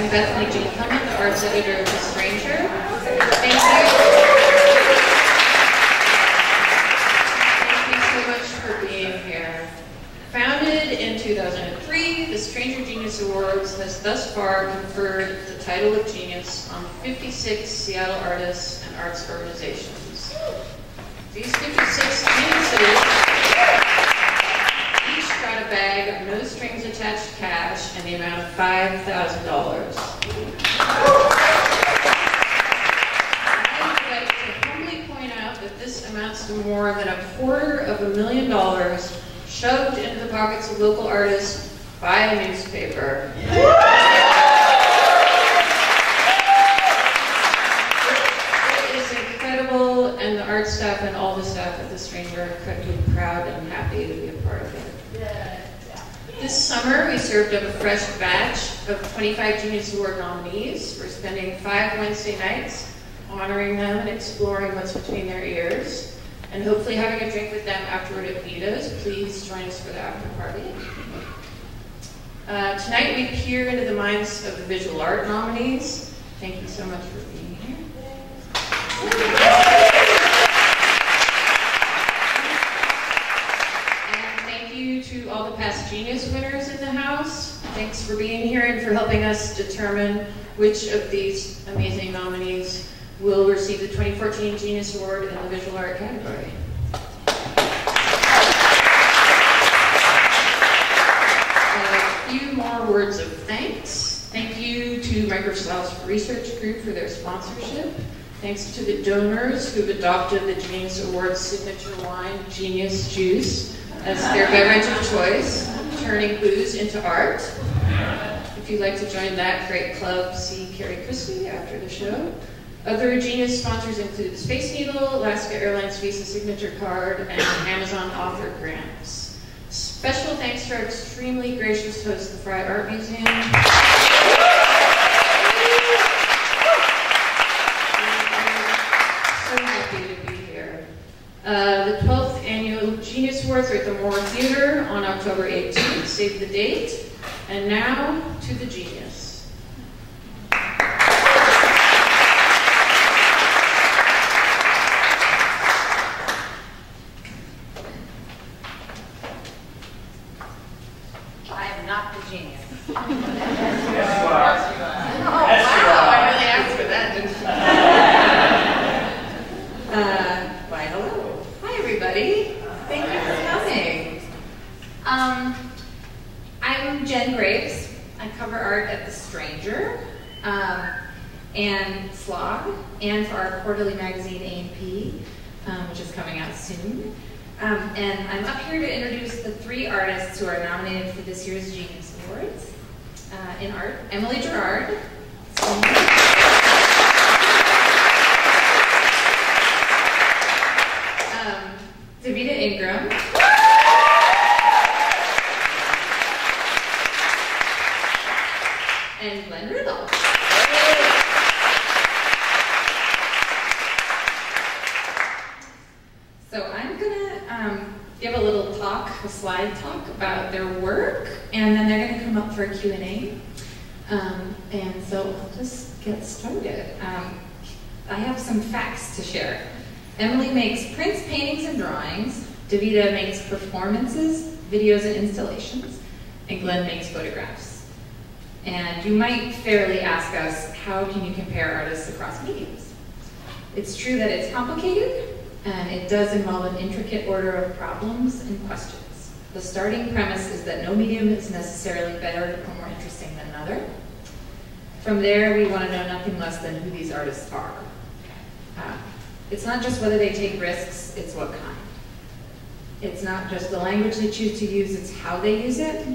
I'm Bethany Jean Clement, the arts editor of The Stranger. Thank you. Thank you so much for being here. Founded in 2003, the Stranger Genius Awards has thus far conferred the title of genius on 56 Seattle artists and arts organizations. These 56 geniuses each got a bag of no strings attached cash in the amount of $5,000. I'd like to humbly point out that this amounts to more than $250,000 shoved into the pockets of local artists by a newspaper. It is incredible, and the art staff and all the staff at The Stranger are incredibly proud and happy to be a part of it. This summer, we served up a fresh batch of 25 Genius Award nominees. We're spending 5 Wednesday nights honoring them and exploring what's between their ears, and hopefully having a drink with them afterward at Vita's. Please join us for the after party. Tonight, we peer into the minds of the visual art nominees. Thank you so much for being here. To all the past Genius winners in the house. Thanks for being here and for helping us determine which of these amazing nominees will receive the 2014 Genius Award in the visual art category. A few more words of thanks. Thank you to Microsoft's research group for their sponsorship. Thanks to the donors who've adopted the Genius Award's signature wine, Genius Juice, as their beverage of choice, turning booze into art. If you'd like to join that great club, see Carrie Christie after the show. Other Genius sponsors include the Space Needle, Alaska Airlines Visa Signature Card, and Amazon Author Grants. Special thanks to our extremely gracious host, the Fry Art Museum. So happy to be here. The 12th Annual Genius Awards are at the Moore Theater on October 18th. Save the date. And now, to the genius. I am not the genius. Yes, you are. Oh, wow. I really asked for that, didn't Why, hello. Hi, everybody. Thank you for coming. I'm Jen Graves. I cover art at The Stranger and Slog, and for our quarterly magazine, A&P, which is coming out soon. And I'm up here to introduce the 3 artists who are nominated for this year's Genius Awards. In art, Emily Gherard, Davida Ingram, and Rudolph. So I'm gonna give a little talk, a slide talk about their work, and then they're gonna come up for a Q&A. And so I'll just get started. I have some facts to share. Emily makes prints, paintings, and drawings. Davida makes performances, videos, and installations. And Glenn makes photographs. And you might fairly ask us, how can you compare artists across mediums? It's true that it's complicated, and it does involve an intricate order of problems and questions. The starting premise is that no medium is necessarily better or more interesting than another. From there, we want to know nothing less than who these artists are. It's not just whether they take risks, it's what kind. It's not just the language they choose to use, it's how they use it,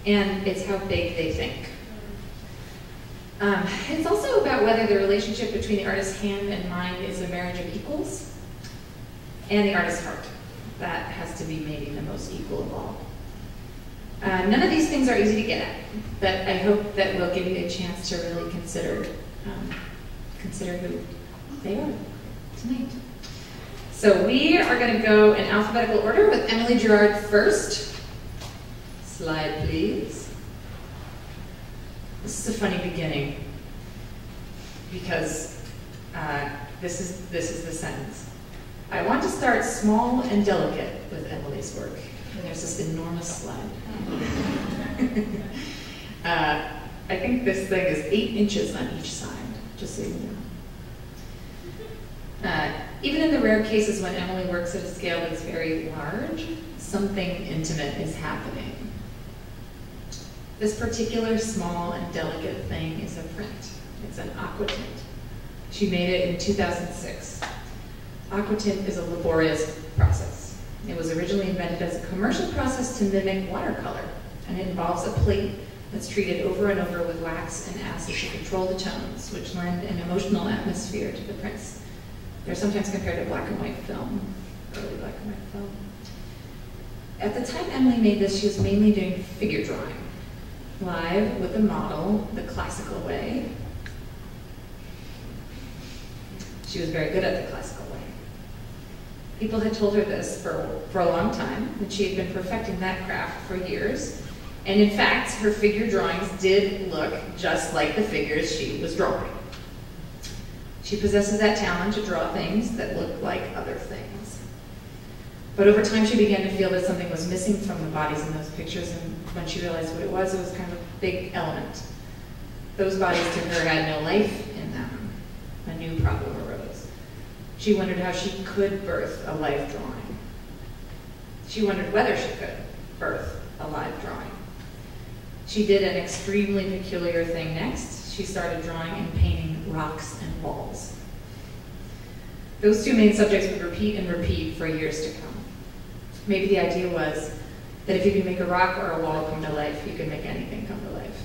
and it's how big they think. It's also about whether the relationship between the artist's hand and mind is a marriage of equals, and the artist's heart. That has to be maybe the most equal of all. None of these things are easy to get at, but I hope that we'll give you a chance to really consider who they are tonight. So we are going to go in alphabetical order with Emily Gherard first. Slide, please. This is a funny beginning because this is the sentence. I want to start small and delicate with Emily's work. And there's this enormous slide. I think this thing is 8 inches on each side, just so you know. Even in the rare cases when Emily works at a scale that's very large, something intimate is happening. This particular small and delicate thing is a print. It's an aquatint. She made it in 2006. Aquatint is a laborious process. It was originally invented as a commercial process to mimic watercolor, and it involves a plate that's treated over and over with wax and acid to control the tones, which lend an emotional atmosphere to the prints. They're sometimes compared to black and white film, early black and white film. At the time Emily made this, she was mainly doing figure drawing, live with a model, the classical way. She was very good at the classical way. People had told her this for a long time, and she had been perfecting that craft for years. And in fact, her figure drawings did look just like the figures she was drawing. She possesses that talent to draw things that look like other things. But over time, she began to feel that something was missing from the bodies in those pictures, and when she realized what it was kind of a big element. Those bodies to her had no life in them. A new problem arose. She wondered how she could birth a live drawing. She wondered whether she could birth a live drawing. She did an extremely peculiar thing next. She started drawing and painting rocks and walls. Those two main subjects would repeat and repeat for years to come. Maybe the idea was that if you can make a rock or a wall come to life, you can make anything come to life.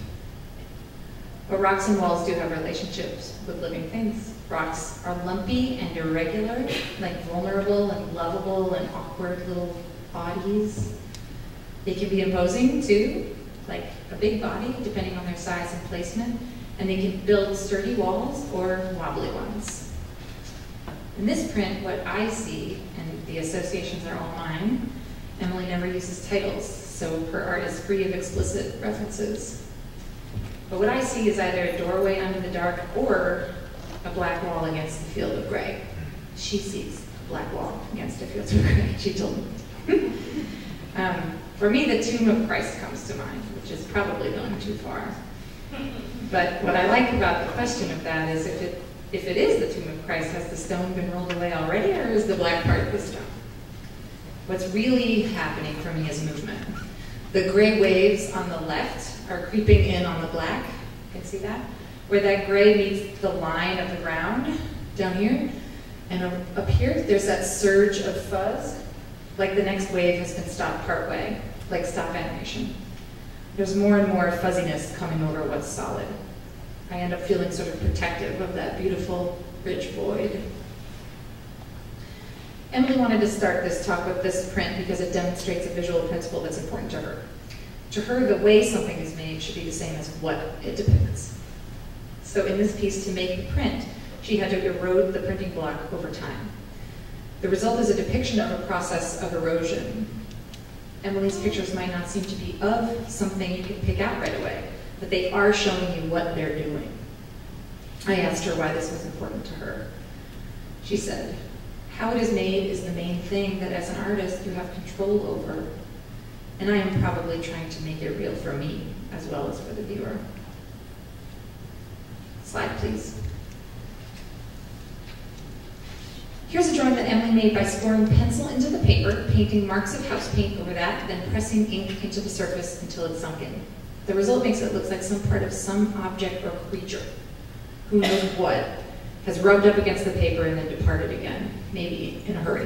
But rocks and walls do have relationships with living things. Rocks are lumpy and irregular, like vulnerable and lovable and awkward little bodies. They can be imposing too, like a big body, depending on their size and placement, and they can build sturdy walls or wobbly ones. In this print, what I see, and the associations are all mine, Emily never uses titles, so her art is free of explicit references. But what I see is either a doorway under the dark or a black wall against the field of gray. She sees a black wall against a field of gray, she told me. For me, the tomb of Christ comes to mind, which is probably going too far. But what I like about the question of that is if it is the tomb of Christ, has the stone been rolled away already, or is the black part of the stone? What's really happening for me is movement. The gray waves on the left are creeping in on the black. You can see that? Where that gray meets the line of the ground down here. And up here, there's that surge of fuzz, like the next wave has been stopped partway, like stop animation. There's more and more fuzziness coming over what's solid. I end up feeling sort of protective of that beautiful, rich void. Emily wanted to start this talk with this print because it demonstrates a visual principle that's important to her. To her, the way something is made should be the same as what it depicts. So in this piece, to make the print, she had to erode the printing block over time. The result is a depiction of a process of erosion. Emily's pictures might not seem to be of something you can pick out right away, but they are showing you what they're doing. I asked her why this was important to her. She said, "How it is made is the main thing that as an artist you have control over, and I am probably trying to make it real for me as well as for the viewer." Slide, please. Here's a drawing that Emily made by scoring pencil into the paper, painting marks of house paint over that, then pressing ink into the surface until it's sunk in. The result makes it look like some part of some object or creature, who knows what, has rubbed up against the paper and then departed again, maybe in a hurry.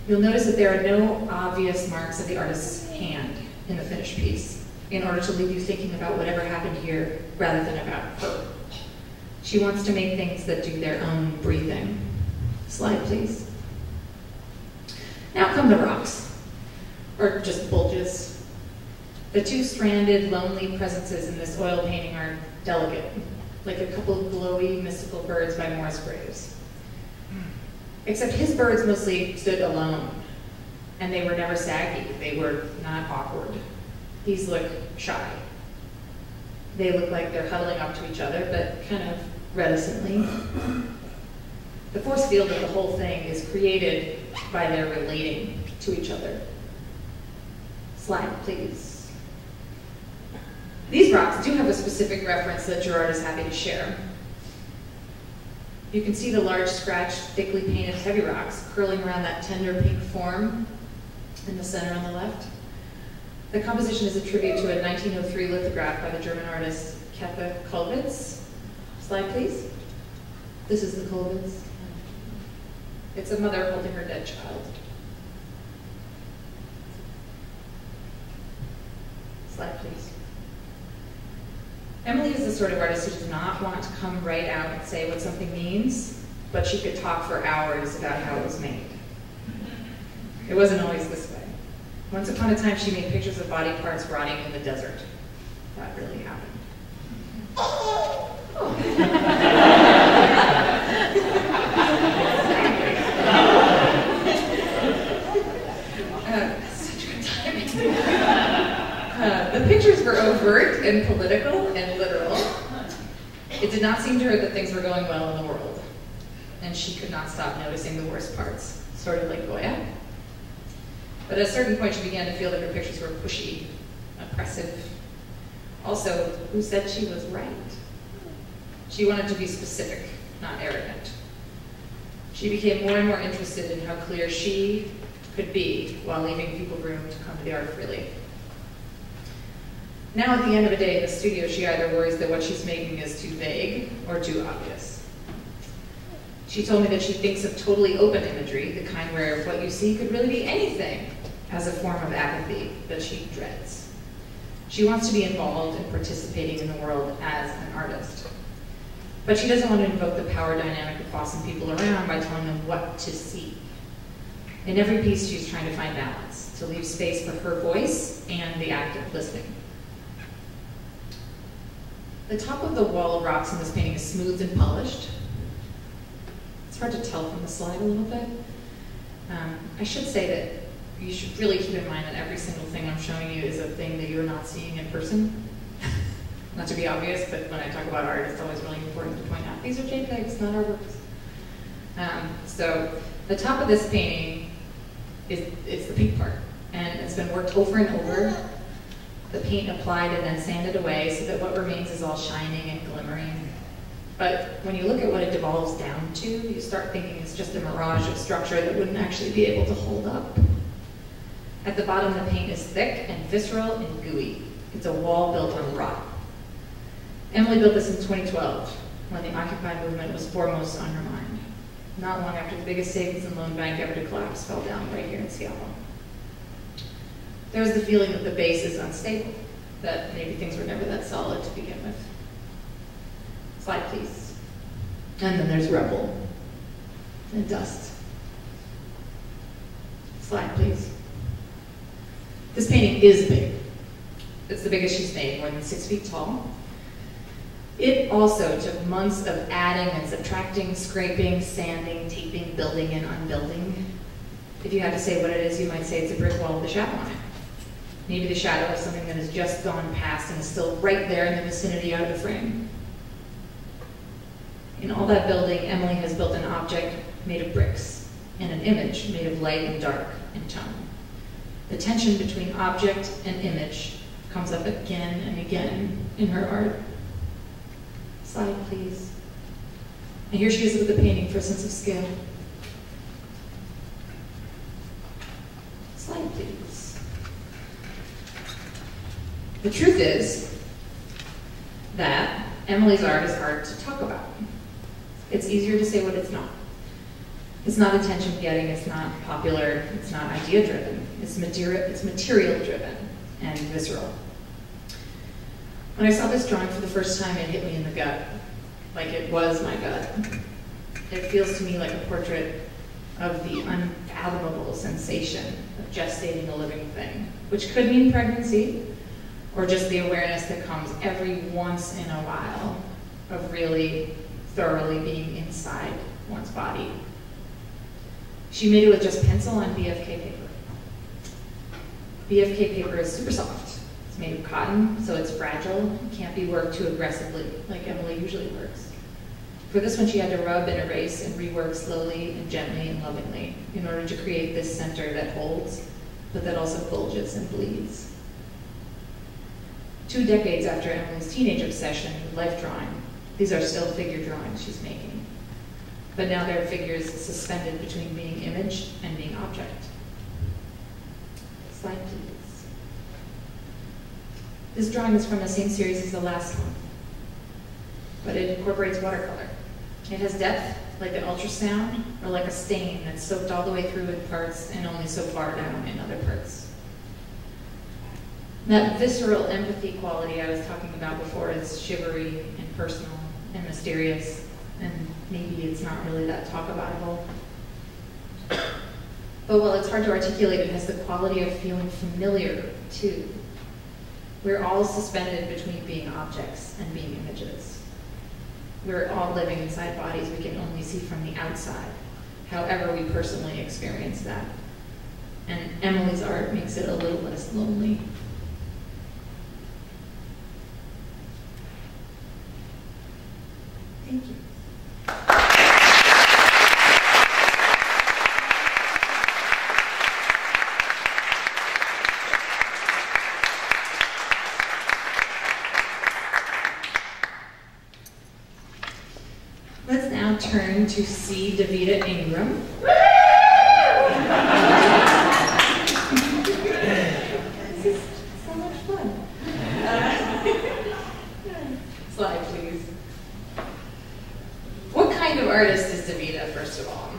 You'll notice that there are no obvious marks of the artist's hand in the finished piece, in order to leave you thinking about whatever happened here rather than about her. She wants to make things that do their own breathing. Slide, please. Now come the rocks, or just bulges. The two stranded, lonely presences in this oil painting are delicate, like a couple of glowy, mystical birds by Morris Graves. Except his birds mostly stood alone, and they were never saggy. They were not awkward. These look shy. They look like they're huddling up to each other, but kind of reticently. The force field of the whole thing is created by their relating to each other. Slide, please. These rocks do have a specific reference that Gherard is happy to share. You can see the large, scratched, thickly painted heavy rocks curling around that tender pink form in the center on the left. The composition is a tribute to a 1903 lithograph by the German artist Keppe Kollwitz. Slide, please. This is the Kollwitz. It's a mother holding her dead child. Slide, please. Emily is the sort of artist who does not want to come right out and say what something means, but she could talk for hours about how it was made. It wasn't always this way. Once upon a time, she made pictures of body parts rotting in the desert. That really happened. Such good timing. The pictures were overt and political and literal. It did not seem to her that things were going well in the world, and she could not stop noticing the worst parts, sort of like Goya. But at a certain point, she began to feel that her pictures were pushy, oppressive. Also, who said she was right? She wanted to be specific, not arrogant. She became more and more interested in how clear she could be while leaving people room to come to the art freely. Now at the end of a day in the studio, she either worries that what she's making is too vague or too obvious. She told me that she thinks of totally open imagery, the kind where what you see could really be anything, as a form of apathy that she dreads. She wants to be involved and participating in the world as an artist. But she doesn't want to invoke the power dynamic of bossing people around by telling them what to see. In every piece, she's trying to find balance, to leave space for her voice and the act of listening. The top of the wall of rocks in this painting is smooth and polished. It's hard to tell from the slide a little bit. I should say that you should really keep in mind that every single thing I'm showing you is a thing that you're not seeing in person. Not to be obvious, but when I talk about art, it's always really important to point out, these are JPEGs, not artworks. So the top of this painting is the pink part, and it's been worked over and over. The paint applied and then sanded away so that what remains is all shining and glimmering. But when you look at what it devolves down to, you start thinking it's just a mirage of structure that wouldn't actually be able to hold up. At the bottom, the paint is thick and visceral and gooey. It's a wall built on rot. Emily built this in 2012, when the Occupy movement was foremost on her mind. Not long after the biggest savings and loan bank ever to collapse fell down right here in Seattle. There's the feeling that the base is unstable, that maybe things were never that solid to begin with. Slide, please. And then there's rubble and dust. Slide, please. This painting is big. It's the biggest she's made, more than 6 feet tall. It also took months of adding and subtracting, scraping, sanding, taping, building, and unbuilding. If you had to say what it is, you might say it's a brick wall with a shadow on it. Maybe the shadow of something that has just gone past and is still right there in the vicinity out of the frame. In all that building, Emily has built an object made of bricks and an image made of light and dark in tone. The tension between object and image comes up again and again in her art. Slide, please. And here she is with the painting for a sense of scale. Slide, please. The truth is that Emily's art is hard to talk about. It's easier to say what it's not. It's not attention-getting, it's not popular, it's not idea-driven. It's material-driven and visceral. When I saw this drawing for the first time, it hit me in the gut, like it was my gut. It feels to me like a portrait of the unfathomable sensation of gestating a living thing, which could mean pregnancy, or just the awareness that comes every once in a while of really thoroughly being inside one's body. She made it with just pencil and BFK paper. BFK paper is super soft. It's made of cotton, so it's fragile, can't be worked too aggressively, like Emily usually works. For this one, she had to rub and erase and rework slowly and gently and lovingly in order to create this center that holds, but that also bulges and bleeds. 2 decades after Emily's teenage obsession with life drawing, these are still figure drawings she's making. But now they're figures suspended between being image and being object. Slide, please. This drawing is from the same series as the last one, but it incorporates watercolor. It has depth, like an ultrasound, or like a stain that's soaked all the way through in parts and only so far down in other parts. That visceral empathy quality I was talking about before is shivery and personal and mysterious, and maybe it's not really that talk-aboutable. But while it's hard to articulate, it has the quality of feeling familiar, too. We're all suspended between being objects and being images. We're all living inside bodies we can only see from the outside, however we personally experience that. And Emily's art makes it a little less lonely. Thank you. Let's now turn to see Davida Ingram. This is so much fun. Slide, please. What kind of artist is Davida, first of all?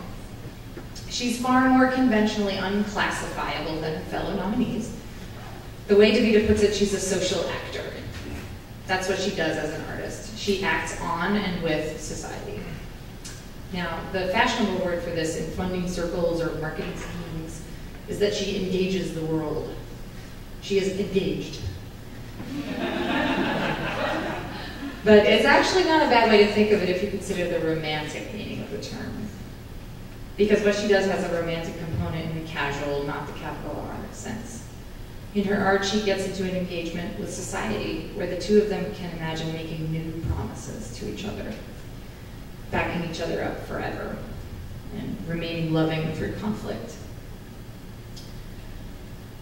She's far more conventionally unclassifiable than her fellow nominees. The way Davida puts it, she's a social actor. That's what she does as an artist. She acts on and with society. Now, the fashionable word for this in funding circles or marketing schemes is that she engages the world. She is engaged. But it's actually not a bad way to think of it if you consider the romantic meaning of the term. Because what she does has a romantic component in the casual, not the capital R sense. In her art, she gets into an engagement with society where the two of them can imagine making new promises to each other, backing each other up forever, and remaining loving through conflict.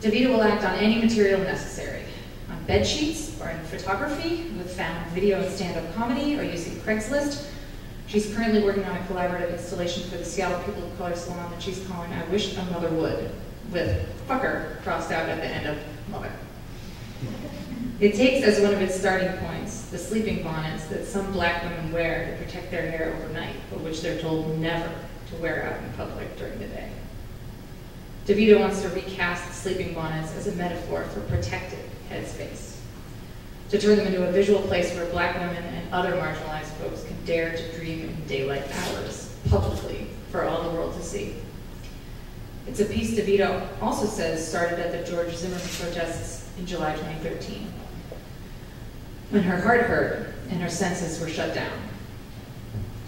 Davida will act on any material necessary, on bed sheets or in photography, with found video and stand-up comedy, or using Craigslist. She's currently working on a collaborative installation for the Seattle People of Color Salon that she's calling I Wish a Mother Would, with fucker crossed out at the end of mother. It takes as one of its starting points the sleeping bonnets that some black women wear to protect their hair overnight, but which they're told never to wear out in public during the day. Davida wants to recast sleeping bonnets as a metaphor for protected headspace, to turn them into a visual place where black women and other marginalized folks can dare to dream in daylight hours, publicly, for all the world to see. It's a piece Davida also says started at the George Zimmerman protests in July 2013, when her heart hurt and her senses were shut down.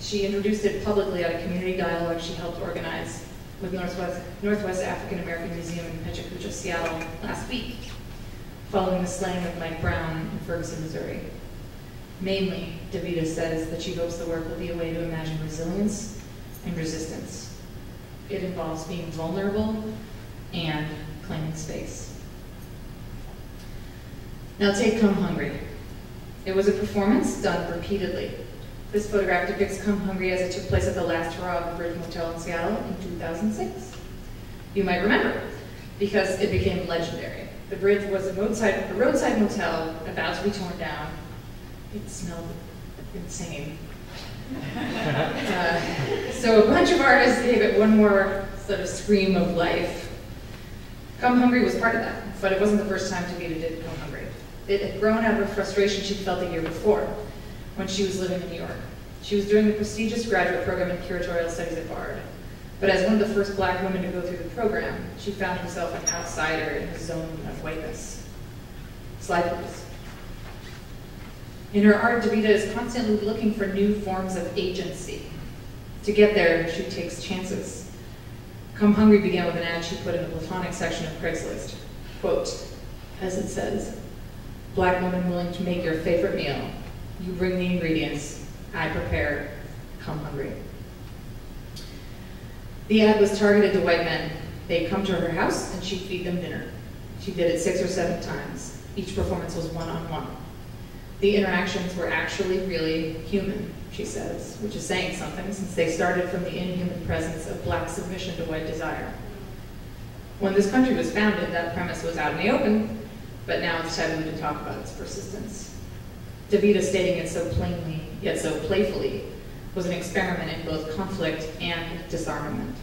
She introduced it publicly at a community dialogue she helped organize with Northwest African American Museum in Pechacucha, Seattle last week, following the slaying of Mike Brown in Ferguson, Missouri. Mainly, Davida says that she hopes the work will be a way to imagine resilience and resistance. It involves being vulnerable and claiming space. Now take Come Hungry. It was a performance done repeatedly. This photograph depicts Come Hungry as it took place at the last hurrah of the Bridge Motel in Seattle in 2006. You might remember, because it became legendary. The Bridge was a roadside motel about to be torn down. It smelled insane. So a bunch of artists gave it one more sort of scream of life. Come Hungry was part of that, but it wasn't the first time Davida did Come Hungry. It had grown out of a frustration she'd felt the year before, when she was living in New York. She was doing the prestigious graduate program in curatorial studies at Gherard. But as one of the first black women to go through the program, she found herself an outsider in a zone of whiteness. Slide, please. In her art, Davida is constantly looking for new forms of agency. To get there, she takes chances. Come Hungry began with an ad she put in the platonic section of Craigslist. Quote, as it says, Black woman willing to make your favorite meal. You bring the ingredients, I prepare, come hungry. The ad was targeted to white men. They'd come to her house and she'd feed them dinner. She did it 6 or 7 times. Each performance was one-on-one. The interactions were actually really human, she says, which is saying something since they started from the inhuman presence of Black submission to white desire. When this country was founded, that premise was out in the open, but now it's taboo to talk about its persistence. Davida stating it so plainly, yet so playfully, was an experiment in both conflict and disarmament.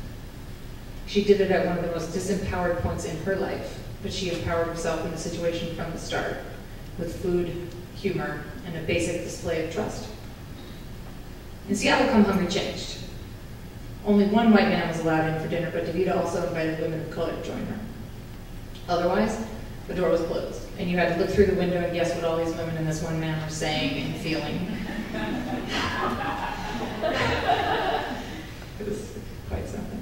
She did it at one of the most disempowered points in her life, but she empowered herself in the situation from the start, with food, humor, and a basic display of trust. In Seattle, Come Hungry changed. Only one white man was allowed in for dinner, but Davida also invited women of color to join her. Otherwise, the door was closed, and you had to look through the window and guess what all these women and this one man were saying and feeling. It was quite something.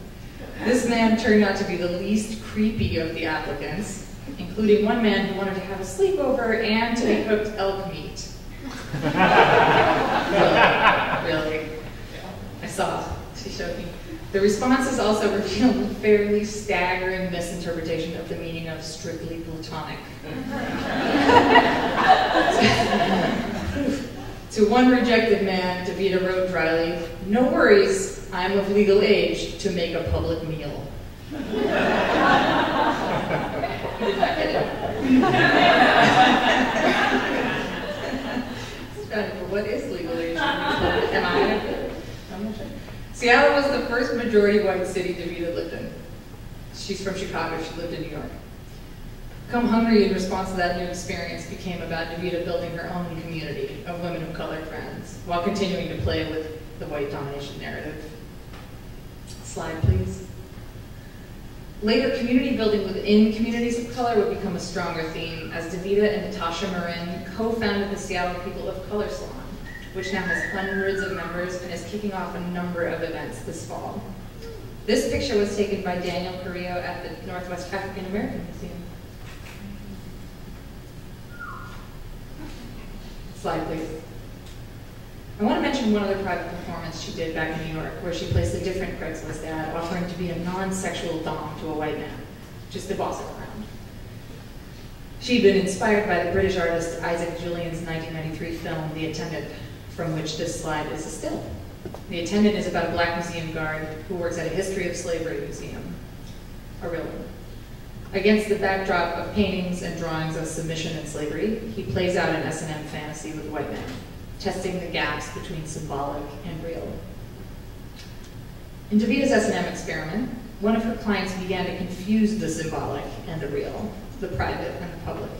This man turned out to be the least creepy of the applicants, including one man who wanted to have a sleepover and to be cooked elk meat. Really. I saw it. She showed me. The responses also revealed a fairly staggering misinterpretation of the meaning of strictly platonic. To one rejected man, Davida wrote dryly, "No worries, I'm of legal age to make a public meal." He did not get it. What is legal age? Am I? I'm not sure. Seattle was the first majority white city Davida lived in. She's from Chicago, she lived in New York. Come Hungry, in response to that new experience, became about Davida building her own community of women of color friends, while continuing to play with the white domination narrative. Slide, please. Later, community building within communities of color would become a stronger theme, as Davida and Natasha Marin co-founded the Seattle People of Color Salon, which now has hundreds of members and is kicking off a number of events this fall. This picture was taken by Daniel Carrillo at the Northwest African American Museum. Slide, please. I want to mention one other private performance she did back in New York, where she placed a different Craigslist ad offering to be a non-sexual dom to a white man, just to boss it around. She'd been inspired by the British artist Isaac Julian's 1993 film, The Attendant, from which this slide is a still. The Attendant is about a Black museum guard who works at a history of slavery museum, a real one. Against the backdrop of paintings and drawings of submission and slavery, he plays out an S&M fantasy with white men, testing the gaps between symbolic and real. In Davida's S&M experiment, one of her clients began to confuse the symbolic and the real, the private and the public.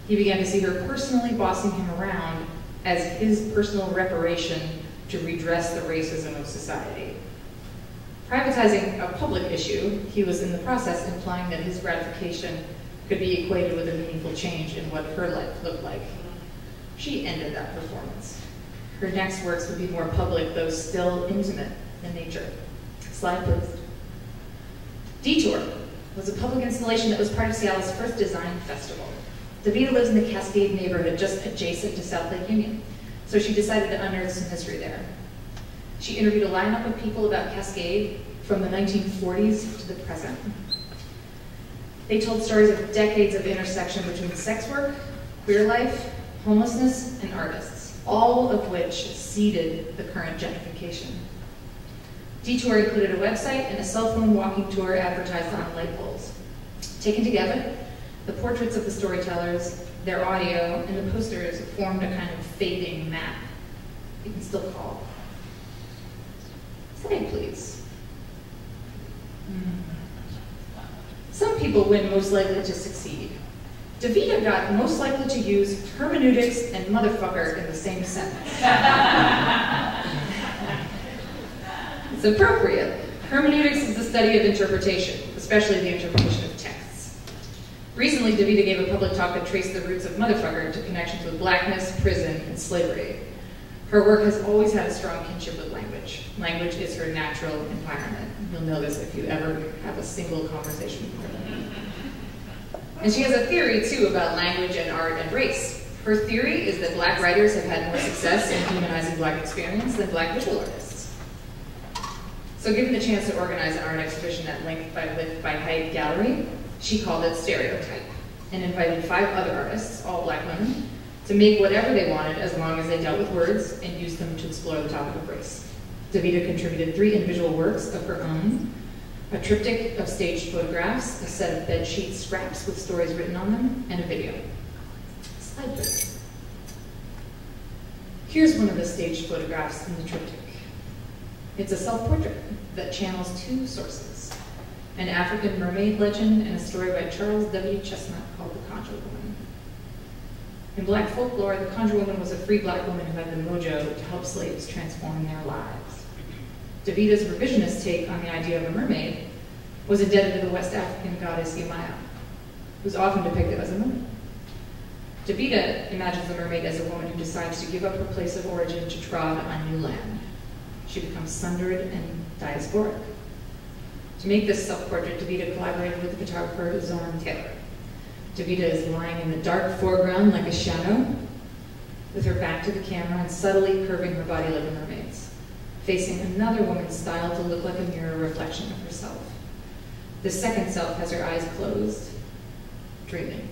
He began to see her personally bossing him around as his personal reparation to redress the racism of society. Privatizing a public issue, he was in the process implying that his gratification could be equated with a meaningful change in what her life looked like. She ended that performance. Her next works would be more public, though still intimate in nature. Slide, please. Detour was a public installation that was part of Seattle's first design festival. Davida lives in the Cascade neighborhood just adjacent to South Lake Union, so she decided to unearth some history there. She interviewed a lineup of people about Cascade from the 1940s to the present. They told stories of decades of intersection between sex work, queer life, homelessness, and artists, all of which seeded the current gentrification. Detour included a website and a cell phone walking tour advertised on light poles. Taken together, the portraits of the storytellers, their audio, and the posters formed a kind of fading map you can still call. Slide, please. Some people win most likely to succeed. Davida got most likely to use hermeneutics and motherfucker in the same sentence. It's appropriate. Hermeneutics is the study of interpretation, especially the interpretation of texts. Recently, Davida gave a public talk that traced the roots of motherfucker to connections with blackness, prison, and slavery. Her work has always had a strong kinship with language. Language is her natural environment. You'll know this if you ever have a single conversation with her. And she has a theory, too, about language and art and race. Her theory is that black writers have had more success in humanizing black experience than black visual artists. So given the chance to organize an art exhibition at Length by Width by Height Gallery, she called it Stereotype, and invited 5 other artists, all black women, to make whatever they wanted as long as they dealt with words and used them to explore the topic of race. Davida contributed 3 individual works of her own, a triptych of staged photographs, a set of bedsheet scraps with stories written on them, and a video. Slide please. Here's one of the staged photographs in the triptych. It's a self-portrait that channels 2 sources, an African mermaid legend and a story by Charles W. Chestnut called The Conjure Woman. In black folklore, the Conjure Woman was a free black woman who had the mojo to help slaves transform their lives. Davida's revisionist take on the idea of a mermaid was indebted to the West African goddess Yamaya, who's often depicted as a mermaid. Davida imagines the mermaid as a woman who decides to give up her place of origin to trod on new land. She becomes sundered and diasporic. To make this self-portrait, Davida collaborated with the photographer Zoran Taylor. Davida is lying in the dark foreground like a shadow, with her back to the camera and subtly curving her body like a mermaid's, facing another woman styled to look like a mirror reflection of herself. The second self has her eyes closed, dreaming.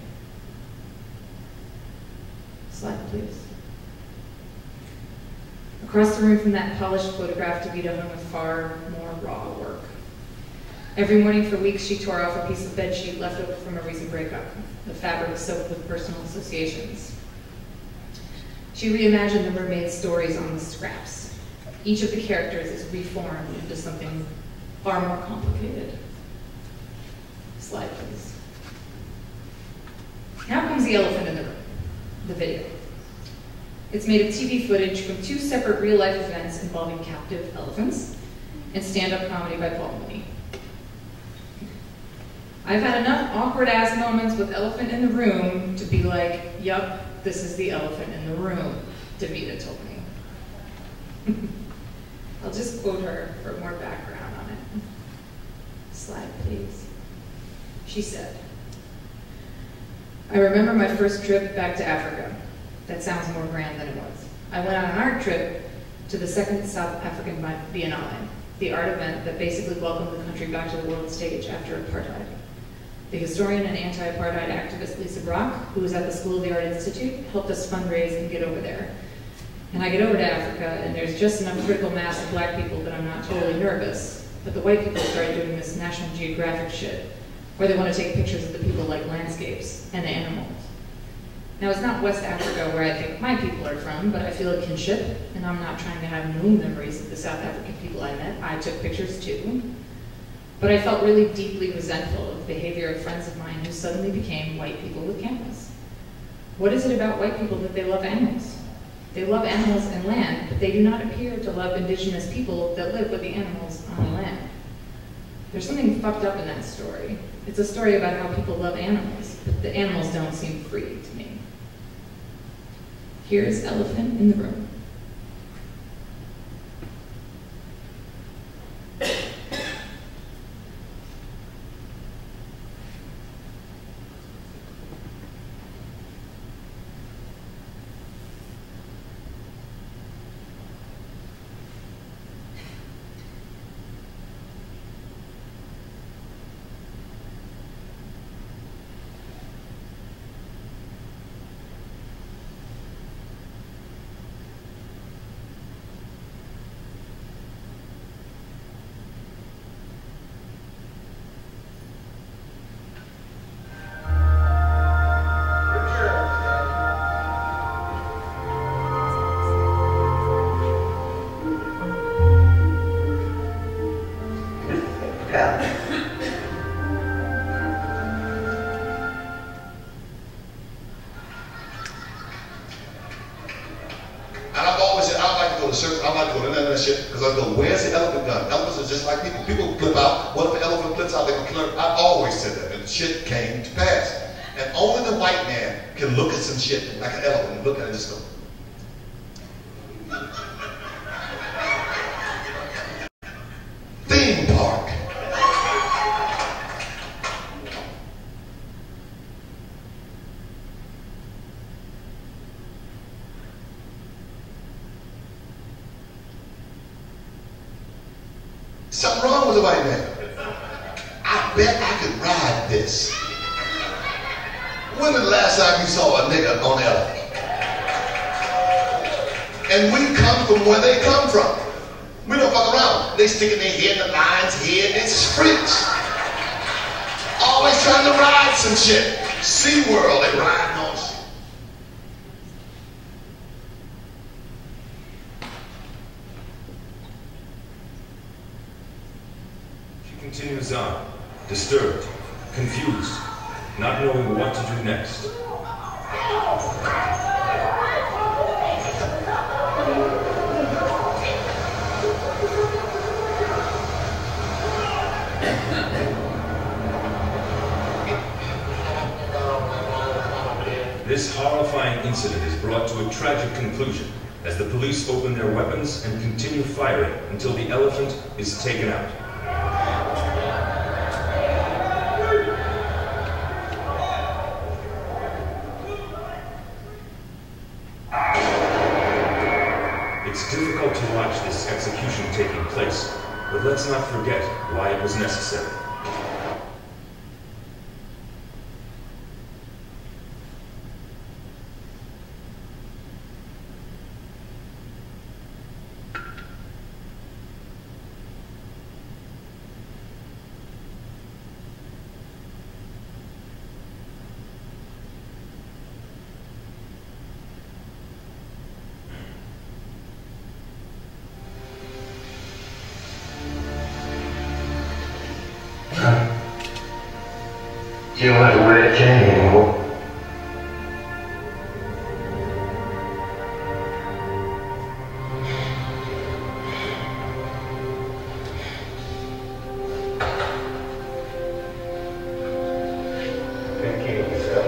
Slide, please. Across the room from that polished photograph, Davida hung with far more raw work. Every morning for weeks, she tore off a piece of bedsheet left over from a recent breakup, the fabric soaked with personal associations. She reimagined the mermaid's stories on the scraps. Each of the characters is reformed into something far more complicated. Slide, please. Now comes the elephant in the room, the video. It's made of TV footage from 2 separate real-life events involving captive elephants and stand-up comedy by Paul Mooney. I've had enough awkward-ass moments with elephant in the room to be like, yup, this is the elephant in the room, Davida told me. I'll just quote her for more background on it. Slide, please. She said, I remember my first trip back to Africa. That sounds more grand than it was. I went on an art trip to the second South African Biennale, the art event that basically welcomed the country back to the world stage after apartheid. The historian and anti-apartheid activist Lisa Brock, who was at the School of the Art Institute, helped us fundraise and get over there. And I get over to Africa, and there's just enough critical mass of black people that I'm not totally nervous. But the white people started doing this National Geographic shit, where they want to take pictures of the people like landscapes and the animals. Now, it's not West Africa where I think my people are from, but I feel a kinship, and I'm not trying to have no memories of the South African people I met. I took pictures too. But I felt really deeply resentful of the behavior of friends of mine who suddenly became white people with cameras. What is it about white people that they love animals? They love animals and land, but they do not appear to love indigenous people that live with the animals on the land. There's something fucked up in that story. It's a story about how people love animals, but the animals don't seem free to me. Here's Elephant in the Room. Because I go, where's the elephant gun? Elephants are just like people. People flip out. What if an elephant flips out? They're going to kill her. I always said that, and shit came to pass. And only the white man can look at some shit like an elephant and look at it and just go. Theme park. Something wrong with the white man. I bet I could ride this. When was the last time you saw a nigga on an elephant? And we come from where they come from. We don't fuck around. They sticking their head in the lion's head. It's freaks. Always trying to ride some shit. SeaWorld, they riding on shit. She continues on, disturbed, confused, not knowing what to do next. This horrifying incident is brought to a tragic conclusion as the police open their weapons and continue firing until the elephant is taken out. It's difficult to watch this execution taking place, but let's not forget why it was necessary. You don't have to wear that chain anymore. Take care of yourself.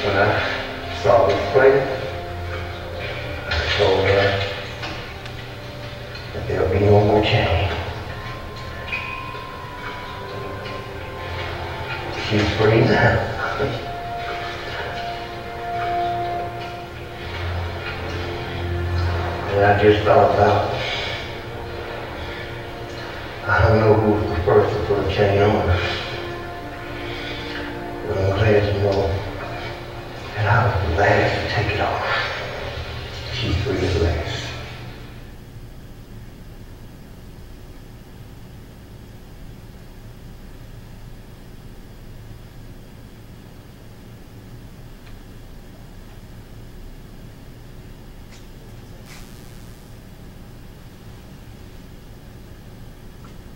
When I saw this plate, I told her that there'll be no more change. She's free now. And I just thought about, I don't know who was the first to put a chain on her, but I'm glad to know that I was the last to take it off. She's free at last.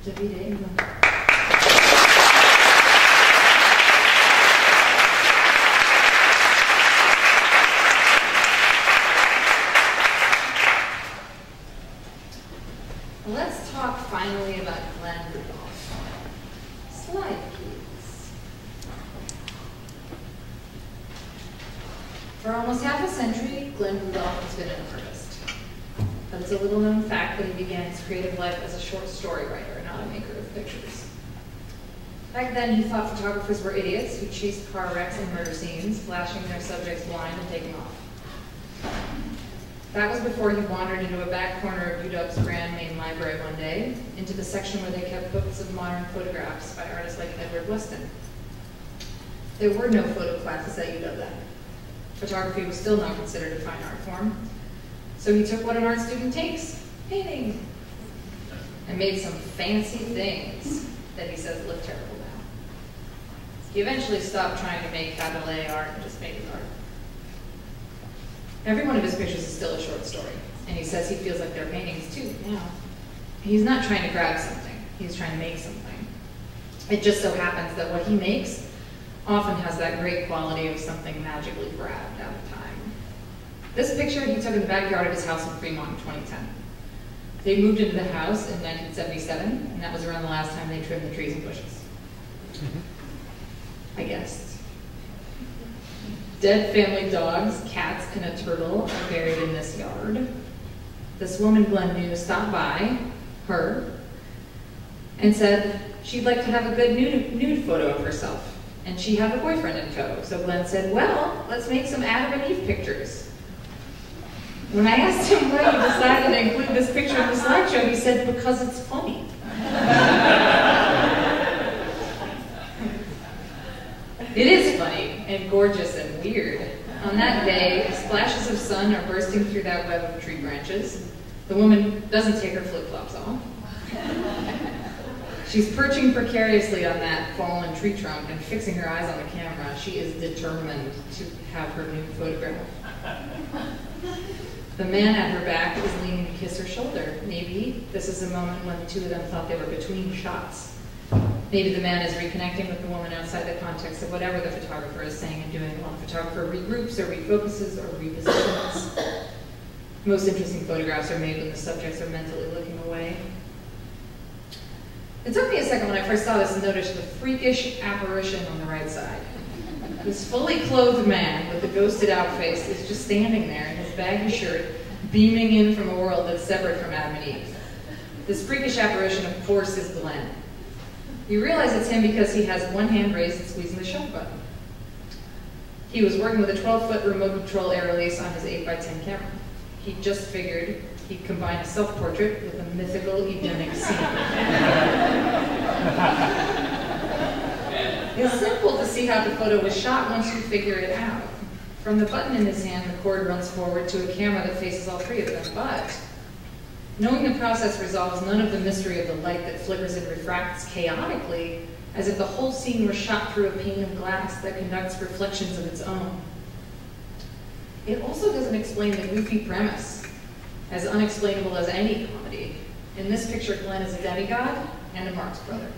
Davida Ingram. Let's talk finally about Glenn Rudolph. Slide, please. For almost half a century, Glenn Rudolph has been an artist. But it's a little known fact that he began his creative life as a short story writer, not a maker of pictures. Back then, he thought photographers were idiots who chased car wrecks and murder scenes, flashing their subjects blind and taking off. That was before he wandered into a back corner of UW's Grand Main Library one day, into the section where they kept books of modern photographs by artists like Edward Weston. There were no photo classes at UW then. Photography was still not considered a fine art form. So he took what an art student takes, painting, and made some fancy things that he says look terrible now. He eventually stopped trying to make capital A art and just made art. Every one of his pictures is still a short story, and he says he feels like they're paintings too now. He's not trying to grab something, he's trying to make something. It just so happens that what he makes often has that great quality of something magically grabbed out of time. This picture he took in the backyard of his house in Fremont in 2010. They moved into the house in 1977, and that was around the last time they trimmed the trees and bushes. I guess. Dead family dogs, cats, and a turtle are buried in this yard. This woman Glenn knew stopped by her and said she'd like to have a good nude photo of herself. and she had her boyfriend in tow. So Glenn said, well, let's make some Adam and Eve pictures. When I asked him why he decided to include this picture in the slideshow, he said, because it's funny. It is funny and gorgeous and weird. On that day, splashes of sun are bursting through that web of tree branches. The woman doesn't take her flip-flops off. She's perching precariously on that fallen tree trunk and fixing her eyes on the camera. She is determined to have her new photograph. The man at her back is leaning to kiss her shoulder. Maybe this is a moment when the two of them thought they were between shots. Maybe the man is reconnecting with the woman outside the context of whatever the photographer is saying and doing while the photographer regroups or refocuses or repositions. Most interesting photographs are made when the subjects are mentally looking away. It took me a second when I first saw this to notice the freakish apparition on the right side. This fully clothed man with the ghosted out face is just standing there in his baggy shirt, beaming in from a world that's separate from Adam and Eve. This freakish apparition, of course, is Glenn. You realize it's him because he has one hand raised and squeezing the shutter button. He was working with a 12-foot remote control air release on his 8x10 camera. He just figured he'd combine a self-portrait with a mythical Edenic scene. It's simple to see how the photo was shot once you figure it out. From the button in his hand, the cord runs forward to a camera that faces all three of them, but knowing the process resolves none of the mystery of the light that flickers and refracts chaotically, as if the whole scene were shot through a pane of glass that conducts reflections of its own. It also doesn't explain the goofy premise, as unexplainable as any comedy. In this picture, Glenn is a demigod and a Marx brother.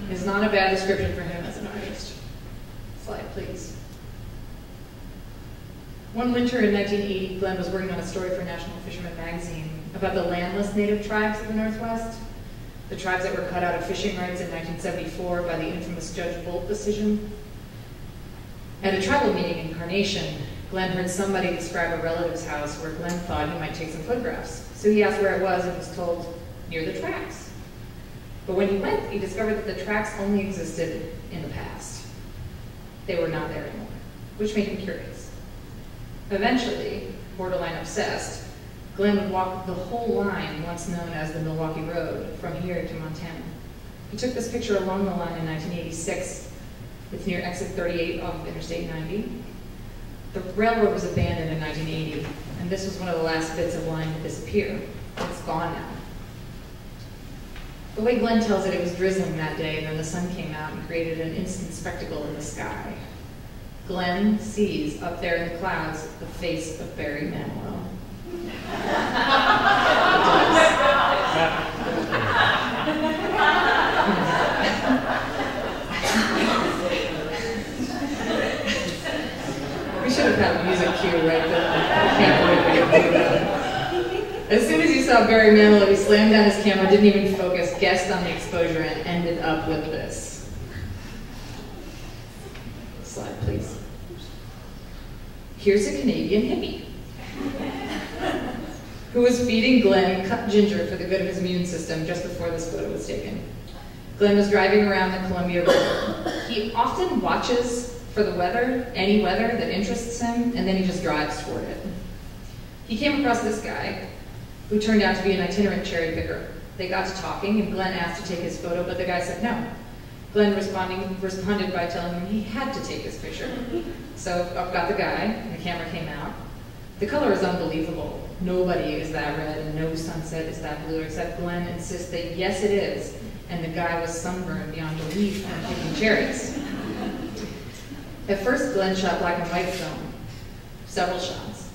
It's not a bad description for him as an artist. Slide, please. One winter in 1980, Glenn was working on a story for National Fisherman magazine about the landless native tribes of the Northwest, the tribes that were cut out of fishing rights in 1974 by the infamous Judge Bolt decision. At a tribal meeting in Carnation, Glenn heard somebody describe a relative's house where Glenn thought he might take some photographs. So he asked where it was and was told, near the tracks. But when he went, he discovered that the tracks only existed in the past. They were not there anymore, which made him curious. Eventually, borderline obsessed, Glenn would walk the whole line, once known as the Milwaukee Road, from here to Montana. He took this picture along the line in 1986. It's near exit 38 off of Interstate 90. The railroad was abandoned in 1980, and this was one of the last bits of line to disappear. It's gone now. The way Glenn tells it, it was drizzling that day, and then the sun came out and created an instant spectacle in the sky. Glenn sees, up there in the clouds, the face of Barry Manilow. We should have had a music cue right there. I can't believe we didn't do that. As soon as you saw Barry Manilow, he slammed down his camera, didn't even focus, guessed on the exposure, and ended up with this. Slide, please. Here's a Canadian hippie who was feeding Glenn cut ginger for the good of his immune system just before this photo was taken. Glenn was driving around the Columbia River. He often watches for the weather, any weather that interests him, and then he just drives toward it. He came across this guy who turned out to be an itinerant cherry picker. They got to talking, and Glenn asked to take his photo, but the guy said no. Glenn responded by telling him he had to take his picture. So up got the guy, and the camera came out. The color is unbelievable. Nobody is that red, and no sunset is that blue, except Glenn insists that yes it is, and the guy was sunburned beyond belief from picking cherries. At first, Glenn shot black and white film, several shots.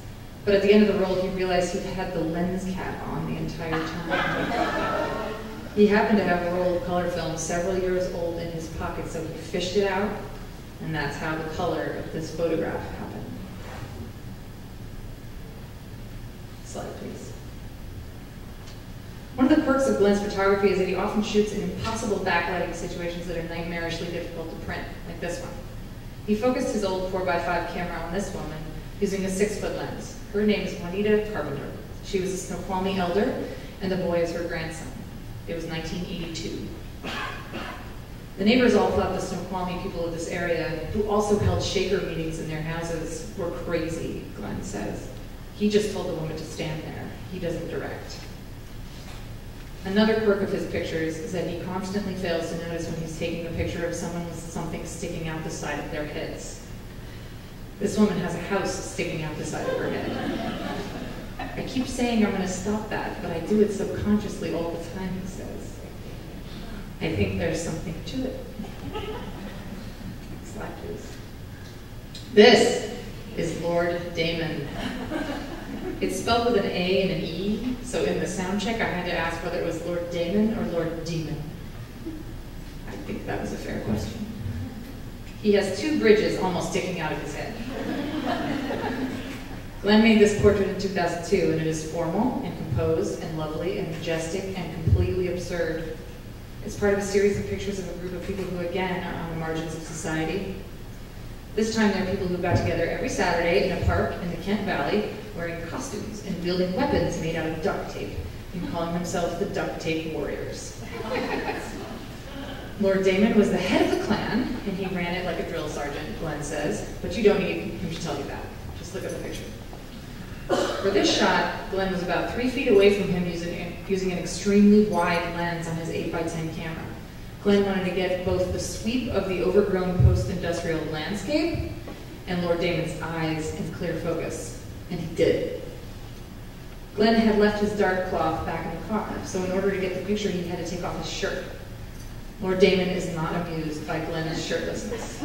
But at the end of the roll, he realized he'd had the lens cap on the entire time. He happened to have a roll of color film several years old in his pocket, so he fished it out, and that's how the color of this photograph happened. Slide, please. One of the quirks of Glenn's photography is that he often shoots in impossible backlighting situations that are nightmarishly difficult to print, like this one. He focused his old 4x5 camera on this woman using a 6-foot lens. Her name is Juanita Carpenter. She was a Snoqualmie elder, and the boy is her grandson. It was 1982. The neighbors all thought the Snoqualmie people of this area, who also held shaker meetings in their houses, were crazy, Glenn says. He just told the woman to stand there. He doesn't direct. Another quirk of his pictures is that he constantly fails to notice when he's taking a picture of someone with something sticking out the side of their heads. This woman has a house sticking out the side of her head. I keep saying I'm going to stop that, but I do it subconsciously all the time, he says. I think there's something to it. Next slide, please. This is Lord Damon. It's spelled with an A and an E, so in the sound check I had to ask whether it was Lord Damon or Lord Demon. I think that was a fair question. He has two bridges almost sticking out of his head. Glenn made this portrait in 2002, and it is formal and composed and lovely and majestic and completely absurd. It's part of a series of pictures of a group of people who, again, are on the margins of society. This time, there are people who got together every Saturday in a park in the Kent Valley, wearing costumes and wielding weapons made out of duct tape, and calling themselves the Duct Tape Warriors. Lord Damon was the head of the clan, and he ran it like a drill sergeant, Glenn says, but you don't need him to tell you that. Just look at the picture. For this shot, Glenn was about 3 feet away from him using an extremely wide lens on his 8x10 camera. Glenn wanted to get both the sweep of the overgrown post-industrial landscape and Lord Damon's eyes in clear focus, and he did. Glenn had left his dark cloth back in the car, so in order to get the picture, he had to take off his shirt. Lord Damon is not amused by Glenn's shirtlessness.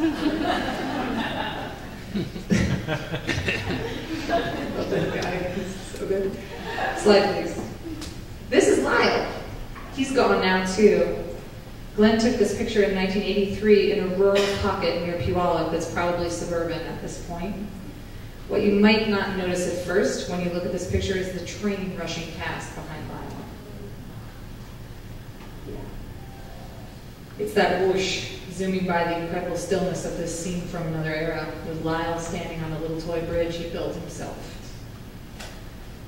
Love that guy, he's so good. Slide, please. This is Lyle. He's gone now, too. Glenn took this picture in 1983 in a rural pocket near Puyallup that's probably suburban at this point. What you might not notice at first when you look at this picture is the train rushing past behind Lyle. It's that whoosh, zooming by the incredible stillness of this scene from another era, with Lyle standing on a little toy bridge he built himself.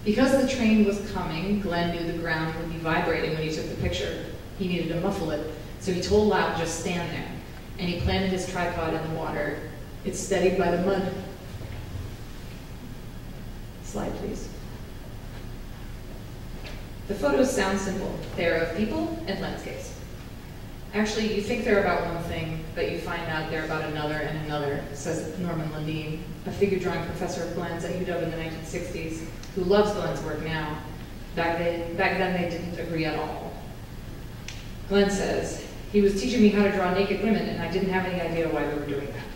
Because the train was coming, Glenn knew the ground would be vibrating when he took the picture. He needed to muffle it, so he told Lyle to just stand there, and he planted his tripod in the water. It's steadied by the mud. Slide, please. The photos sound simple. They are of people and landscapes. Actually, you think they're about one thing, but you find out they're about another and another, says Norman Lundeen, a figure drawing professor of Glenn's at UW in the 1960s, who loves Glenn's work now. Back then they didn't agree at all. Glenn says, he was teaching me how to draw naked women, and I didn't have any idea why we were doing that.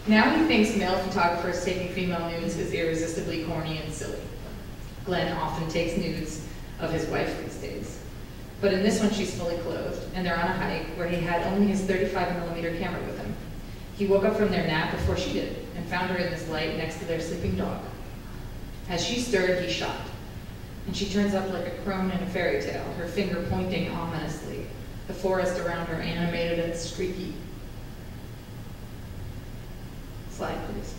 Now he thinks male photographers taking female nudes is irresistibly corny and silly. Glenn often takes nudes of his wife these days. But in this one, she's fully clothed, and they're on a hike where he had only his 35mm camera with him. He woke up from their nap before she did, and found her in this light next to their sleeping dog. As she stirred, he shot, and she turns up like a crone in a fairy tale, her finger pointing ominously, the forest around her animated and streaky. Slide, please.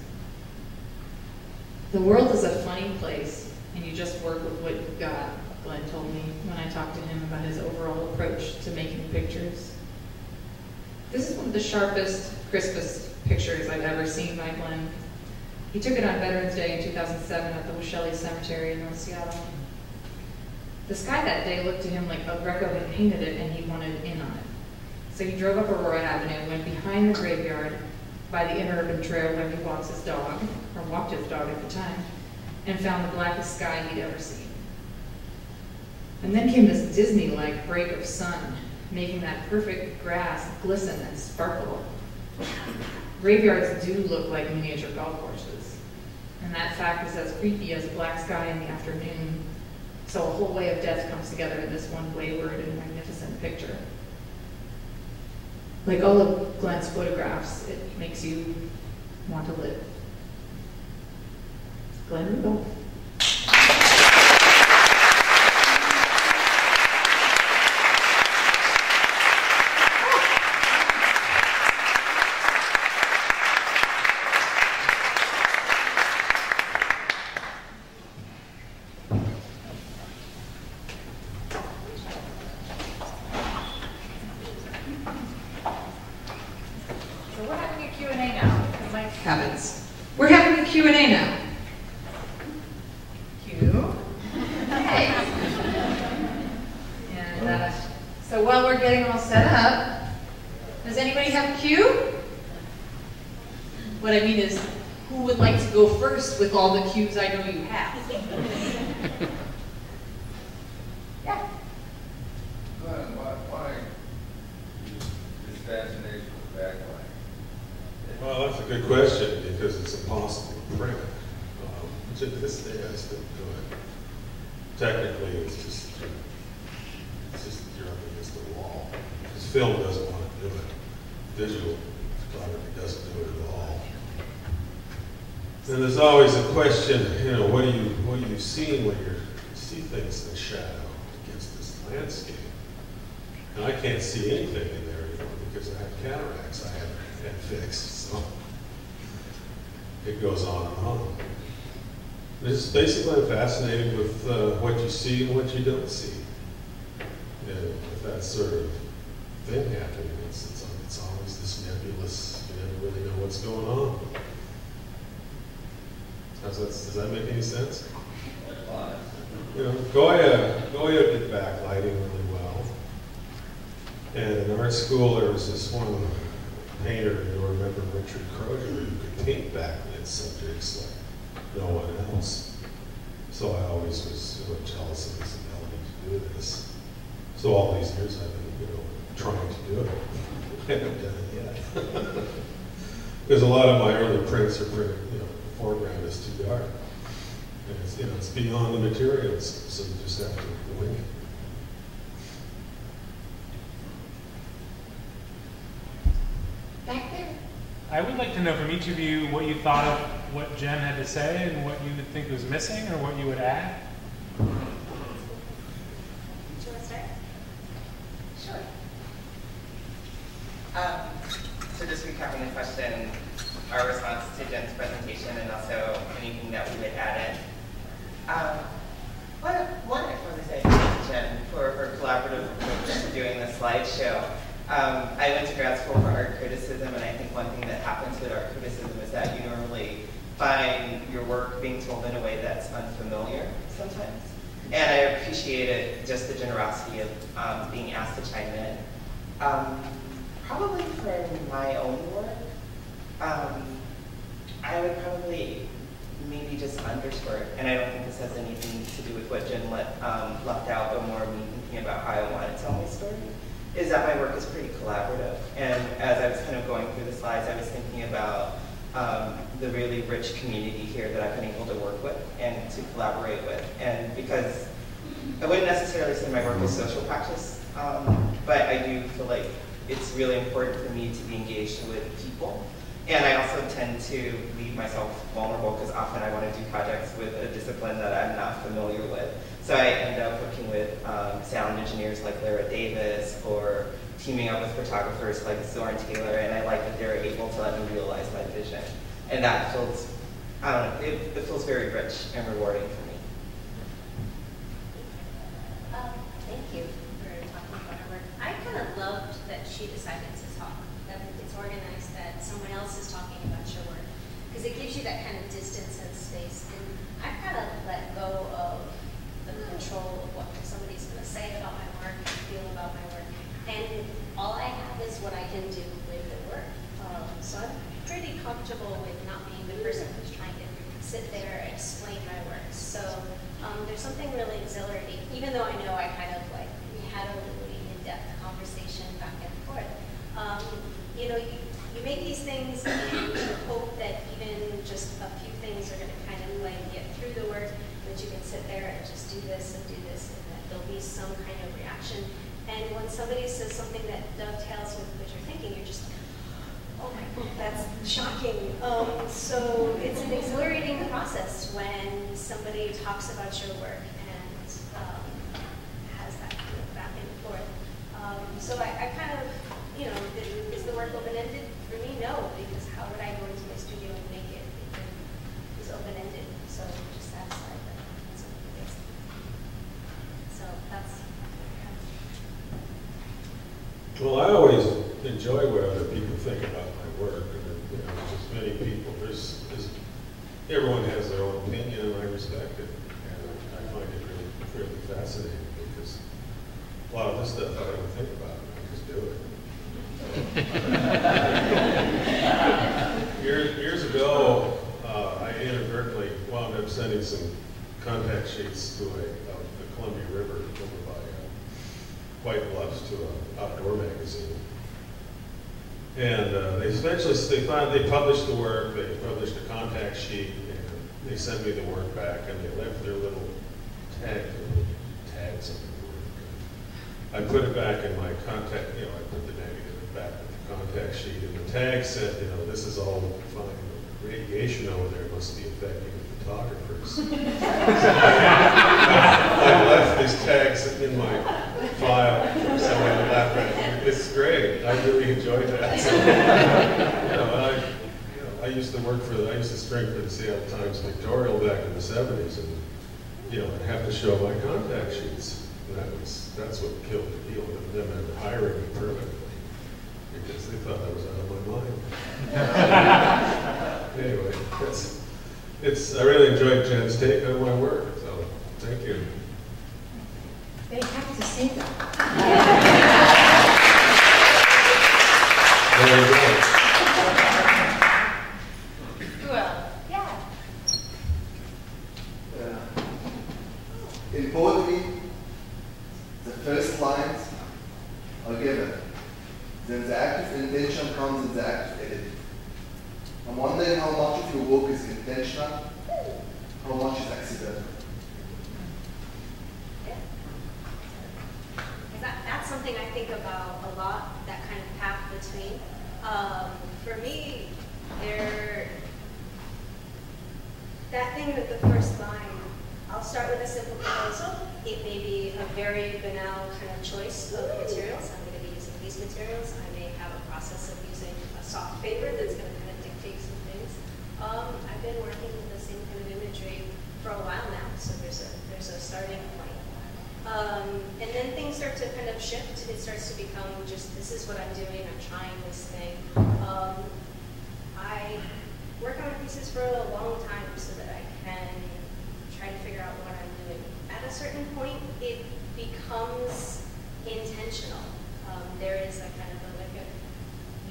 The world is a funny place, and you just work with what you've got, Glenn told me when I talked to him about his overall approach to making pictures. This is one of the sharpest, crispest pictures I've ever seen by Glenn. He took it on Veterans Day in 2007 at the Washelli Cemetery in North Seattle. The sky that day looked to him like El Greco had painted it, and he wanted in on it. So he drove up Aurora Avenue, went behind the graveyard, by the interurban trail where he walks his dog, or walked his dog at the time, and found the blackest sky he'd ever seen. And then came this Disney-like break of sun, making that perfect grass glisten and sparkle. Graveyards do look like miniature golf courses, and that fact is as creepy as a black sky in the afternoon. So a whole way of death comes together in this one wayward and magnificent picture. Like all of Glenn's photographs, it makes you want to live. Glenn Rudolph. habits. We're having a Q&A now. Q. Hey. And so while we're getting all set up, does anybody have a cue? What I mean is, who would like to go first with all the cues I know you have? Yeah. Why this fascination with backlight? Well, that's a good question because it's impossible to print. To this day, I still do it. Technically, it's just you're up against the wall. Because film doesn't want to do it. Digital photography doesn't do it at all. And there's always a question, what do you see when you see things in shadow against this landscape? And I can't see anything in there anymore because I have cataracts I haven't had fixed. So it goes on and on. It's basically I'm fascinated with what you see and what you don't see. And with that sort of thing happening, it's always this nebulous, you never really know what's going on. Does that make any sense? Goya did backlighting really well. And in art school there was this one painter, you'll remember Richard Crozier, who could paint backlit subjects like no one else. So I always was jealous of his ability to do this. So all these years I've been, trying to do it. I haven't done it yet. Because a lot of my early prints are printed, the foreground is too dark. And it's beyond the materials, so you just have to wing it. Back there. I would like to know from each of you what you thought of what Jen had to say and what you would think was missing or what you would add. Do you want to start? Sure. So just recapping the question, our response to Jen's presentation and also anything that we would add in. One, I want to say thank you, Jen, for her collaborative approach to doing the slideshow. I went to grad school for art criticism, and I think one thing that happens with art criticism is that you normally find your work being told in a way that's unfamiliar sometimes. And I appreciated just the generosity of being asked to chime in. Probably for my own work, I would probably maybe just underscore it, and I don't think this has anything to do with what Jen left out, but more me thinking about how I want to tell my story, is that my work is pretty collaborative. And as I was kind of going through the slides, I was thinking about the really rich community here that I've been able to work with and to collaborate with. And because I wouldn't necessarily say my work is social practice, but I do feel like it's really important for me to be engaged with people. And I also tend to leave myself vulnerable because often I want to do projects with a discipline that I'm not familiar with. So I end up working with sound engineers like Lara Davis or teaming up with photographers like Zoran Taylor, and I like that they're able to let me realize my vision. And that feels, I don't know, it feels very rich and rewarding for me. Thank you for talking about her work. I kind of loved that she decided to talk, that it's organized, that someone else is talking about your work, because it gives you that kind of distance and space. And I kind of let go of the control of what somebody's going to say about my work and feel about my work. And all I have is what I can do with the work. So I'm pretty comfortable with not being the person who's trying to sit there and explain my work. So there's something really exhilarating, even though I know I kind of we had a really in-depth conversation back and forth. You make these things and you hope that even just a few things are going to kind of get through the work, that you can sit there and just do this, and that there'll be some kind of reaction. And when somebody says something that dovetails with what you're thinking, you're just like, oh my God, that's shocking. So it's an exhilarating process when somebody talks about your work and has that kind of back and forth. So I kind of, is the work open-ended? For me, no, because how would I go into my studio and make it if it was open-ended? So just satisfied that that's what it is. So that's Well, I always enjoy what other people think about my work. And, there's many people, everyone has their own opinion, and I respect it. And I find it really fascinating because a lot of this stuff I don't think about, I just do it. Years ago, I inadvertently wound up sending some contact sheets to the Columbia River over by White Bluffs to an outdoor magazine. And they published the work, they published a contact sheet, and they sent me the work back, and they left their little tags on the work. I put it back in my contact, I put the negative back in the contact sheet, and the tag said, this is all fine. Radiation over there must be affecting the photographers. I left these tags in my file for someone to laugh at. It's great. I really enjoyed that. So, I used to string for the Seattle Times Pictorial back in the 70s, and I'd have to show my contact sheets. And that's what killed the deal with them ever hiring me permanently, because they thought I was out of my mind. Anyway, I really enjoyed Jen's take on my work, so thank you. They have to say that. Very good. Who else? Yeah. In poetry, the first lines are given. Then the active intention comes in the active editing. I'm wondering how much of your work is intentional, how much is accidental. That's something I think about a lot, that kind of path between. For me, that thing with the first line, I'll start with a simple proposal. It may be a very banal kind of choice of materials. I'm going to be using these materials. I may have a process of using a soft paper that's going to kind of dictate some things. I've been working with the same kind of imagery for a while now, so there's a starting point. And then things start to kind of shift. It starts to become just, this is what I'm doing, I'm trying this thing. I work on pieces for a long time so that I can try to figure out what I'm doing. At a certain point, it becomes intentional. There is a kind of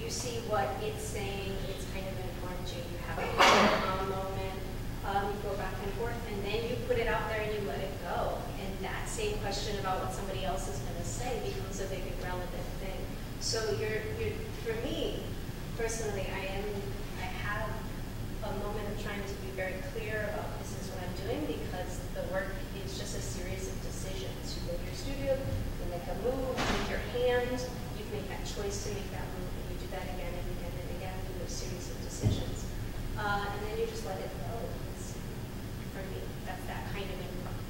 you see what it's saying, it's kind of informed you. You have a moment, you go back and forth, and then you put it out there and you let it go. And that same question about what somebody else is going to say becomes a big and relevant thing. So for me, personally, I have a moment of trying to be very clear about this is what I'm doing, because the work is just a series of decisions. You go to your studio, you make a move with your hand, you make that choice to make that move, and you do that again and again and again through a series of decisions. And then you just let it go. For me, that's that kind of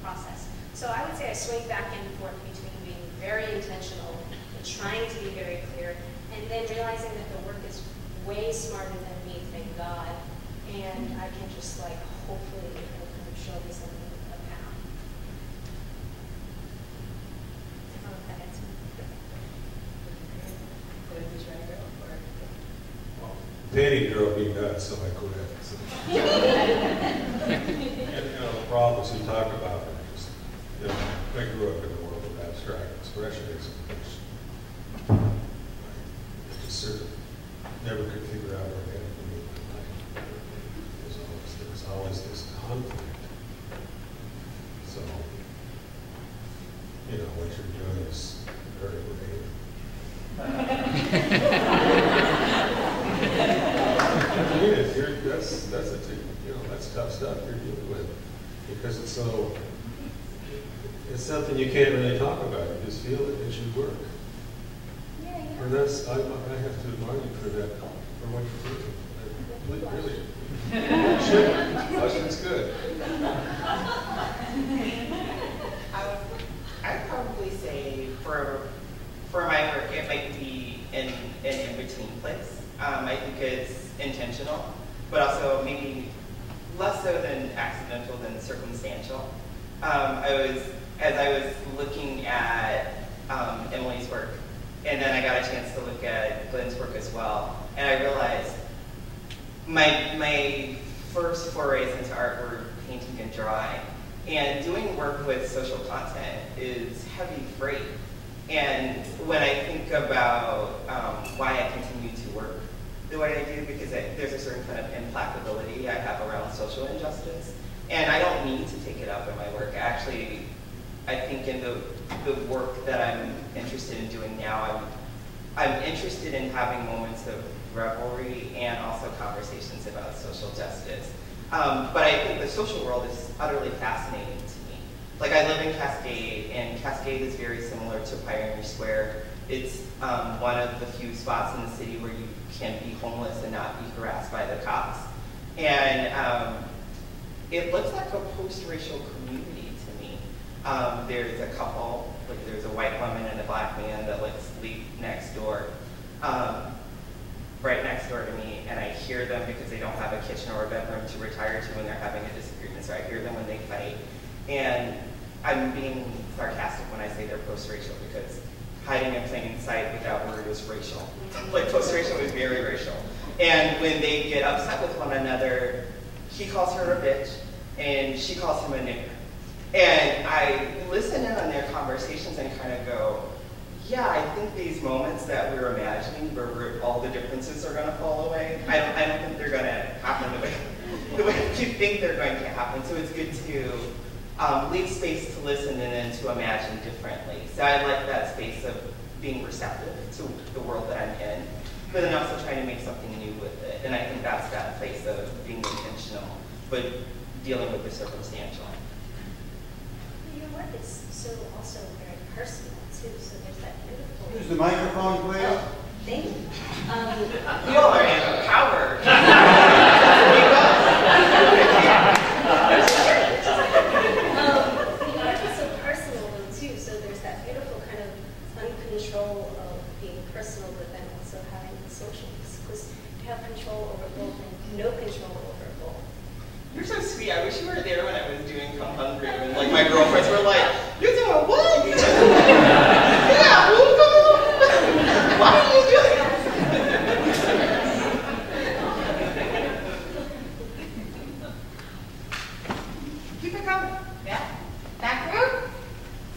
process. So I would say I swing back and forth between being very intentional and trying to be very clear, and then realizing that the work is way smarter than me, thank God, and I can just hopefully kind of show me something, a path. I don't know if that answers Danny drove me nuts, so I quit. And the problems he talked about are just, I grew up in the world of abstract expressionism, which I just sort of never could figure out organically in my life. There's always this conflict. So, what you're doing is very creative. That's tough stuff you're dealing with, because it's something you can't really talk about. You just feel it as you work. Yeah. And I have to admire you for that, for what you're doing. Really. Shit. That's good. I'd probably say for my work, it might be an in-between place. I think it's intentional, but also maybe less so than accidental than circumstantial. As I was looking at Emily's work, and then I got a chance to look at Glenn's work as well, and I realized my first forays into art were painting and drawing. And doing work with social content is heavy freight. And when I think about why I continue to work the way I do, because there's a certain kind of implacability I have around social injustice. And I don't need to take it up in my work. Actually, I think in the work that I'm interested in doing now, I'm interested in having moments of revelry and also conversations about social justice. But I think the social world is utterly fascinating to me. Like, I live in Cascade, and Cascade is very similar to Pioneer Square. It's one of the few spots in the city where you can be homeless and not be harassed by the cops. And it looks like a post-racial community to me. There's a couple, like there's a white woman and a black man that like sleep next door, right next door to me, and I hear them because they don't have a kitchen or a bedroom to retire to when they're having a disagreement, so I hear them when they fight. And I'm being sarcastic when I say they're post-racial, because hiding in plain sight with that word is racial. Like, post-racial is very racial. And when they get upset with one another, he calls her a bitch, and she calls him a nigger. And I listen in on their conversations and kind of go, yeah, I think these moments that we're imagining where all the differences are going to fall away, I don't think they're going to happen the way you think they're going to happen. So it's good to leave space to listen and then to imagine differently. So I like that space of being receptive to the world that I'm in, but then also trying to make something new with it. And I think that's that place of being intentional, but dealing with the circumstantial. Your work is so also very personal too, so there's that beautiful. Use the microphone, please. Oh, thank you. You all are empowered. The art is so personal though too, so there's that beautiful kind of uncontrol of being personal, but then also having the social, because you have control over both and no control over both. You're so sweet. I wish you were there when I was doing Come Hungry, and like my girlfriends were like, "You're doing what?" Yeah, why are you doing that? Keep it coming. Yeah. Back row.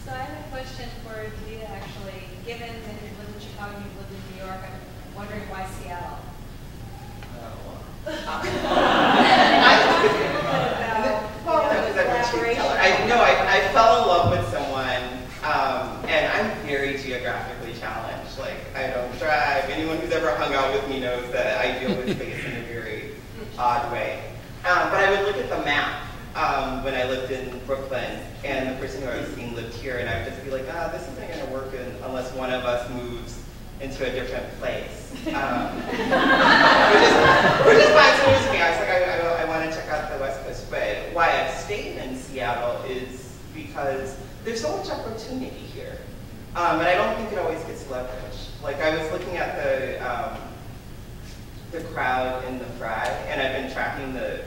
So I have a question for Davida, actually. Given that you live in Chicago and you live in New York, I'm wondering why Seattle? I fell in love with someone, and I'm very geographically challenged. Like, I don't drive. Anyone who's ever hung out with me knows that I deal with space in a very odd way. But I would look at the map when I lived in Brooklyn, and the person who I was seeing lived here, and I would just be like, this isn't going to work unless one of us moves into a different place. Which is fine to me. I was like, I want to check out the West Coast. But why I've stayed in Seattle is because there's so much opportunity here. And I don't think it always gets leveraged. Like, I was looking at the crowd in the Fry, and I've been tracking the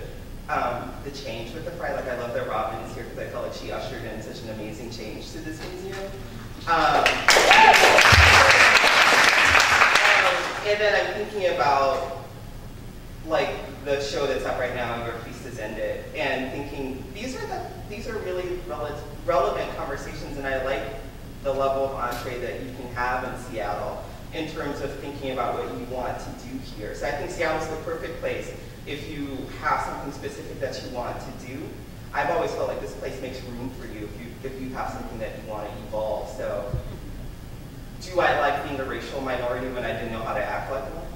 change with the Fry. Like, I love that Robin is here because I felt like she ushered in such an amazing change to this museum. And then I'm thinking about, like, the show that's up right now, Your Feast Has Ended, and thinking, these are really relevant conversations, and I like the level of entree that you can have in Seattle in terms of thinking about what you want to do here. So I think Seattle's the perfect place if you have something specific that you want to do. I've always felt like this place makes room for you if you have something that you want to evolve. So, do I like being a racial minority when I didn't know how to act like one?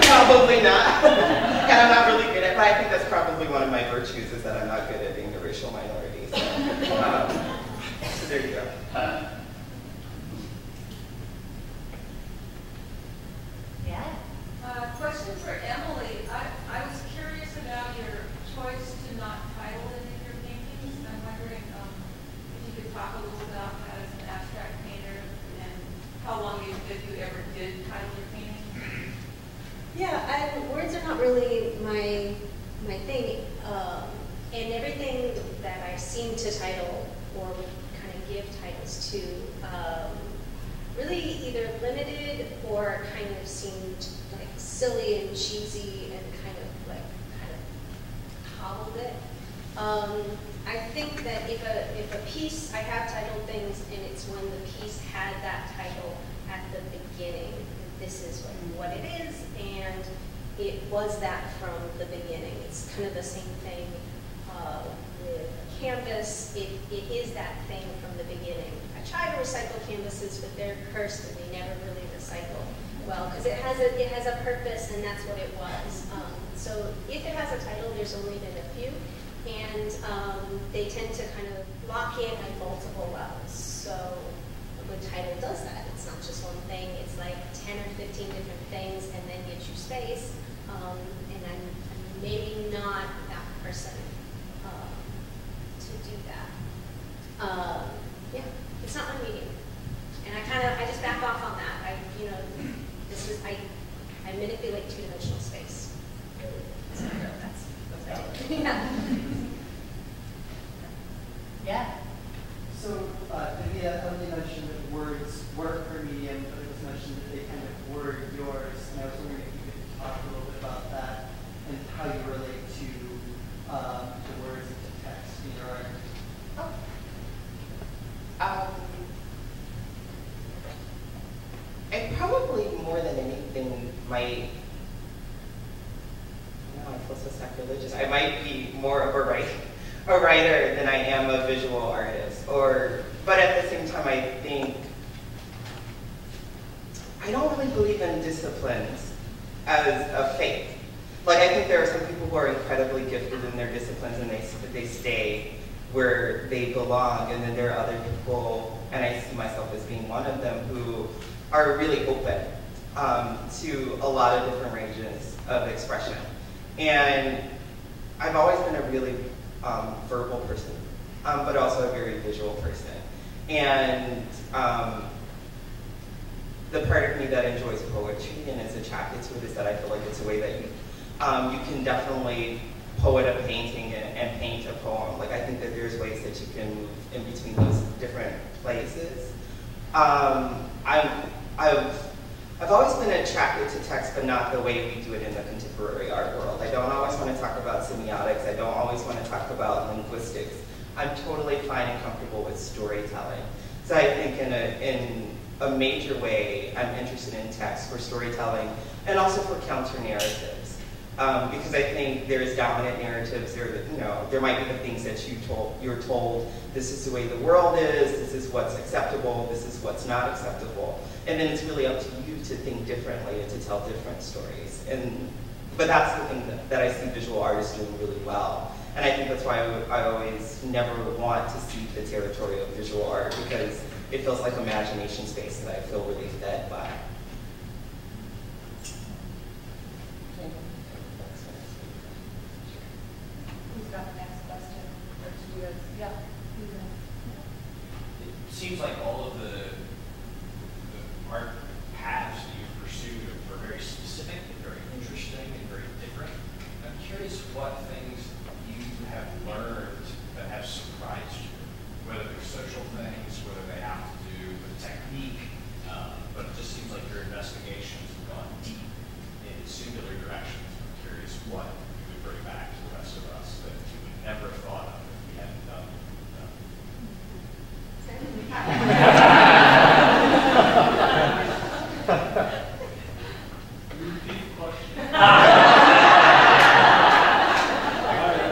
Probably not. And I'm not really good at it, but I think that's probably one of my virtues, is that I'm not good at being a racial minority. So there you go. Yeah. Question for Emily. I was curious about your choice to not title any of your paintings. I'm wondering if you could talk a little about that as an abstract painter, and how long if you ever did title your paintings. Yeah, words are not really my thing, and everything that I seem to title or kind of give titles to really either limited or kind of seemed like silly and cheesy and kind of hobbled it. I think that if a piece, I have titled things, and it's when the piece had that title at the beginning. This is what it is, and it was that from the beginning. It's kind of the same thing with canvas. It is that thing from the beginning. I try to recycle canvases, but they're cursed and they never really recycle well, because it has a purpose, and that's what it was. So if it has a title, there's only been a few, and they tend to kind of lock in at multiple levels. So the title does that. It's not just one thing. It's like 10 or 15 different things, and then gives you space. And I'm maybe not that person to do that. Yeah, it's not my medium, and I just back off on that. I manipulate two-dimensional space. So that's yeah. Yeah. So, Davida, you mentioned that words work for medium, but it was mentioned that they kind of word yours, and I was wondering if you could talk a little bit about that and how you relate to words and to text in your art. I probably more than anything might, I feel so sacrilegious. I might be more of a writer than I am a visual artist. But at the same time, I think I don't really believe in disciplines as a faith. Like, I think there are some people who are incredibly gifted in their disciplines and they stay where they belong, and then there are other people, and I see myself as being one of them, who are really open to a lot of different ranges of expression. And I've always been a really verbal person, but also a very visual person. And the part of me that enjoys poetry and is attracted to it is that I feel like it's a way that you can definitely poet a painting and paint a poem. Like, I think that there's ways that you can move in between those different places. I've always been attracted to text, but not the way we do it in the contemporary art world. I don't always want to talk about semiotics. I don't always want to talk about linguistics. I'm totally fine and comfortable with storytelling. So I think in a major way, I'm interested in text for storytelling and also for counter-narratives. Because I think there's dominant narratives. There might be the things that you're told, this is the way the world is, this is what's acceptable, this is what's not acceptable. And then it's really up to you to think differently and to tell different stories. But that's the thing that I see visual artists doing really well. And I think that's why I always never want to see the territory of visual art, because it feels like imagination space that I feel really fed by. Who's got the next question? Yeah. It seems like all of the art paths that you've pursued are very specific and very interesting and very different. I'm curious what things you have learned that have surprised you, whether they're social things, whether they have to do with technique, but it just seems like your investigations have gone deep in singular directions. I'm curious what you would bring back to the rest of us that you would never have thought of if we hadn't done it.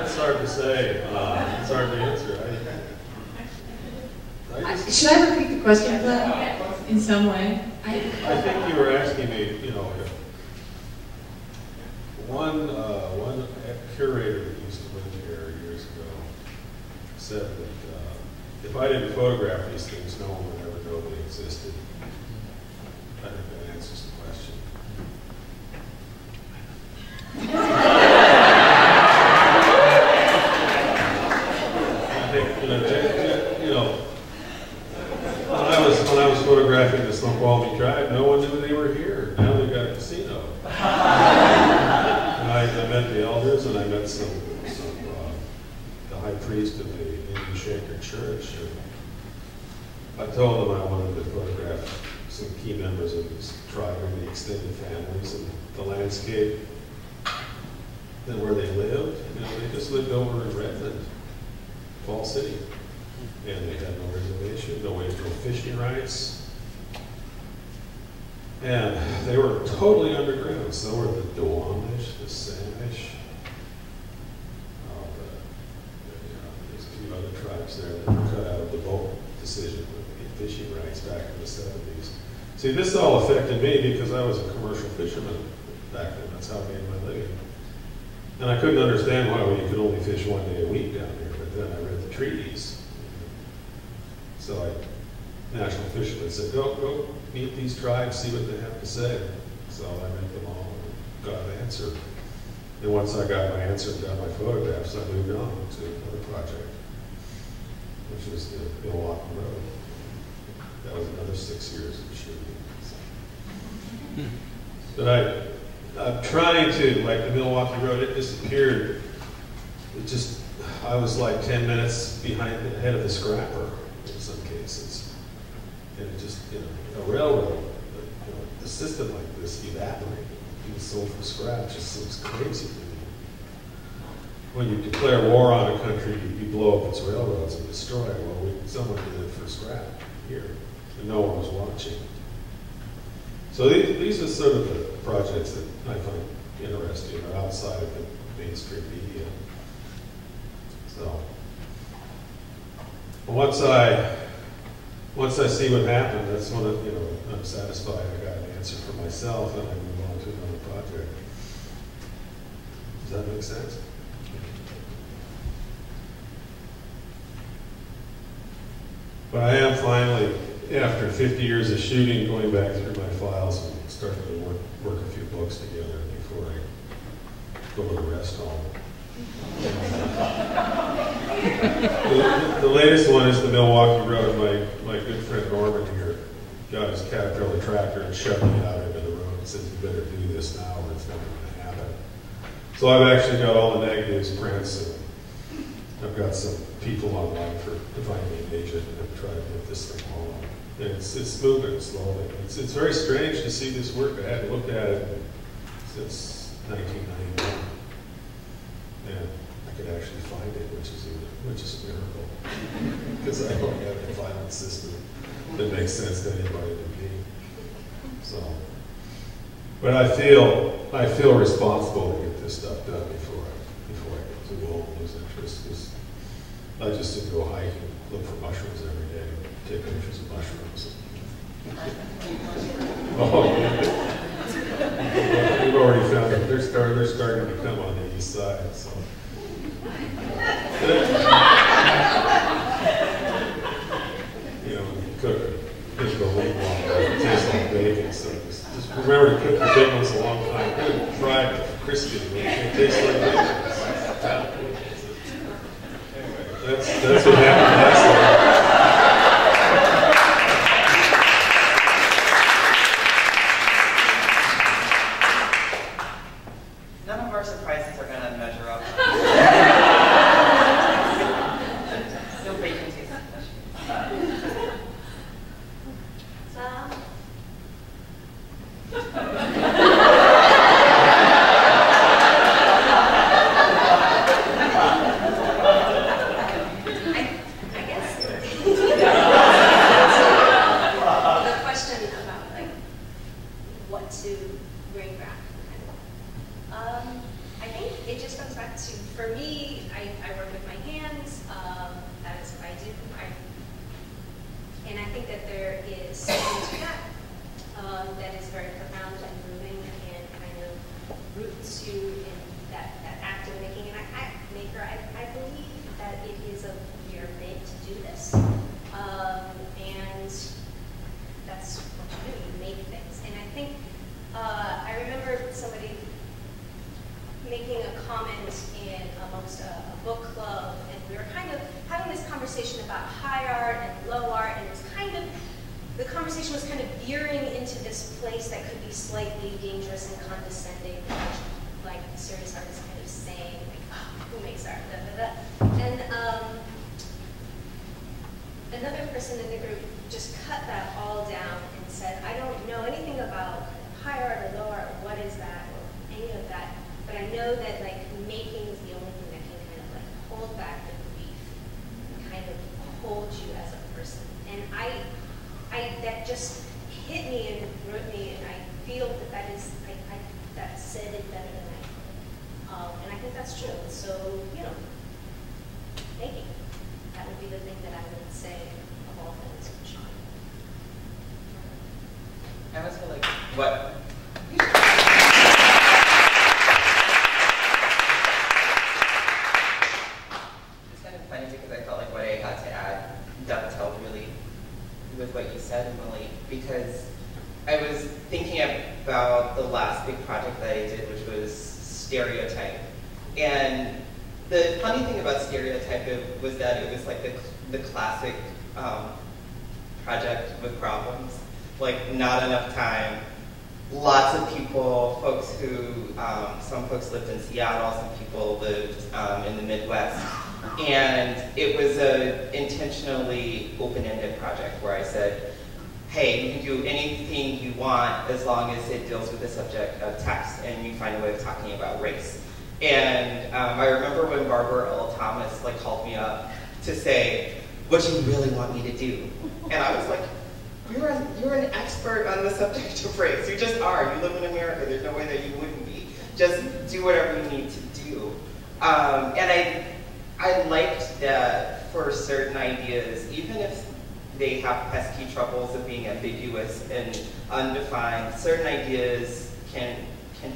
It's hard to say. It's hard to answer. Should I repeat the question, Glenn, in some way? I think you were asking me, one curator that used to live here years ago said that if I didn't photograph these things, no one would ever know they existed. I think that answers the question. I think, when I was photographing the Snoqualmie tribe, no one knew they were here. Now they've got a casino. And I met the elders, and I met the high priest of the Indian Shaker Church. And I told them I wanted to photograph some key members of this tribe and the extended families and the landscape and where they lived. You know, they just lived over in Redmond, Fall City. And they had no reservation, no individual fishing rights. And they were totally underground. So were the Duwamish, the Samish, there's a few other tribes there that were cut out of the boat decision with the fishing rights back in the 70s. See, this all affected me because I was a commercial fisherman back then. That's how I made my living. And I couldn't understand why you could only fish one day a week down there, but then I read the treaties. So National Fisherman said, go meet these tribes, see what they have to say. So I met them all and got an answer. And once I got my answer and got my photographs, I moved on to another project, which was the Milwaukee Road. That was another 6 years of shooting. But I'm trying to, like the Milwaukee Road, it disappeared. I was like 10 minutes ahead of the scrapper in some cases. And it just, a railroad, a system like this evaporated. Being sold for scrap just seems crazy to me. When you declare war on a country, you blow up its railroads and destroy it. Well, someone did it for scrap here, and no one was watching. So these are sort of the projects that I find interesting, or outside of the mainstream media. So once I see what happened, that's when I'm satisfied. I got an answer for myself, and I move on to another project. Does that make sense? But I am finally, after 50 years of shooting, going back through my files and starting to work a few books together before I go to the rest home. The latest one is the Milwaukee Road. My good friend Norman here got his Caterpillar tractor and shoved me out into the road and said, you better do this now or it's never going to happen. So I've actually got all the negatives, prints, and I've got some people online to find me an agent and try to get this thing all on. And it's moving slowly. It's very strange to see this work. I hadn't looked at it since 1991. And I could actually find it, which is a miracle. Because I don't have a filing system that makes sense to anybody but me. So, but I feel responsible to get this stuff done before I go too old and lose interest. Because I just didn't go hiking, look for mushrooms every day, take pictures of mushrooms. Oh, yeah. We've already found that they're starting to come on the east side. So. Cook the whole long, it tastes like bacon. So just remember to cook the big ones a long time. Good, fried, crispy. It tastes like bacon. Anyway, that's what happened last time. None of our surprises are going to measure up. No bacon taste. Another person in the group just cut that all down and and said, I don't know anything about high art or low art, what is that, or any of that, but I know that like making is the only thing that can kind of like hold back the grief and kind of hold you as a person. And that just hit me and wrote me, and I feel that that is, that said it better than I could. And I think that's true. So, you know, making. That would be the thing that I would say of all things for Sean. I almost feel like, what? It's kind of funny because I felt like what I had to add dovetailed really with what you said, Emily, because I was thinking about the last big project that I did, which was stereotype. And the funny thing about stereotype was that it was like the classic project with problems. Like not enough time, lots of people, folks who, some folks lived in Seattle, some people lived in the Midwest. And it was an intentionally open-ended project where I said, hey, you can do anything you want as long as it deals with the subject of text and you find a way of talking about race. And I remember when Barbara Earl Thomas like called me up to say, what do you really want me to do? And I was like, you're an expert on the subject of race. You just are. You live in America. There's no way that you wouldn't be. Just do whatever you need to do. And I liked that for certain ideas, even if they have pesky troubles of being ambiguous and undefined, certain ideas can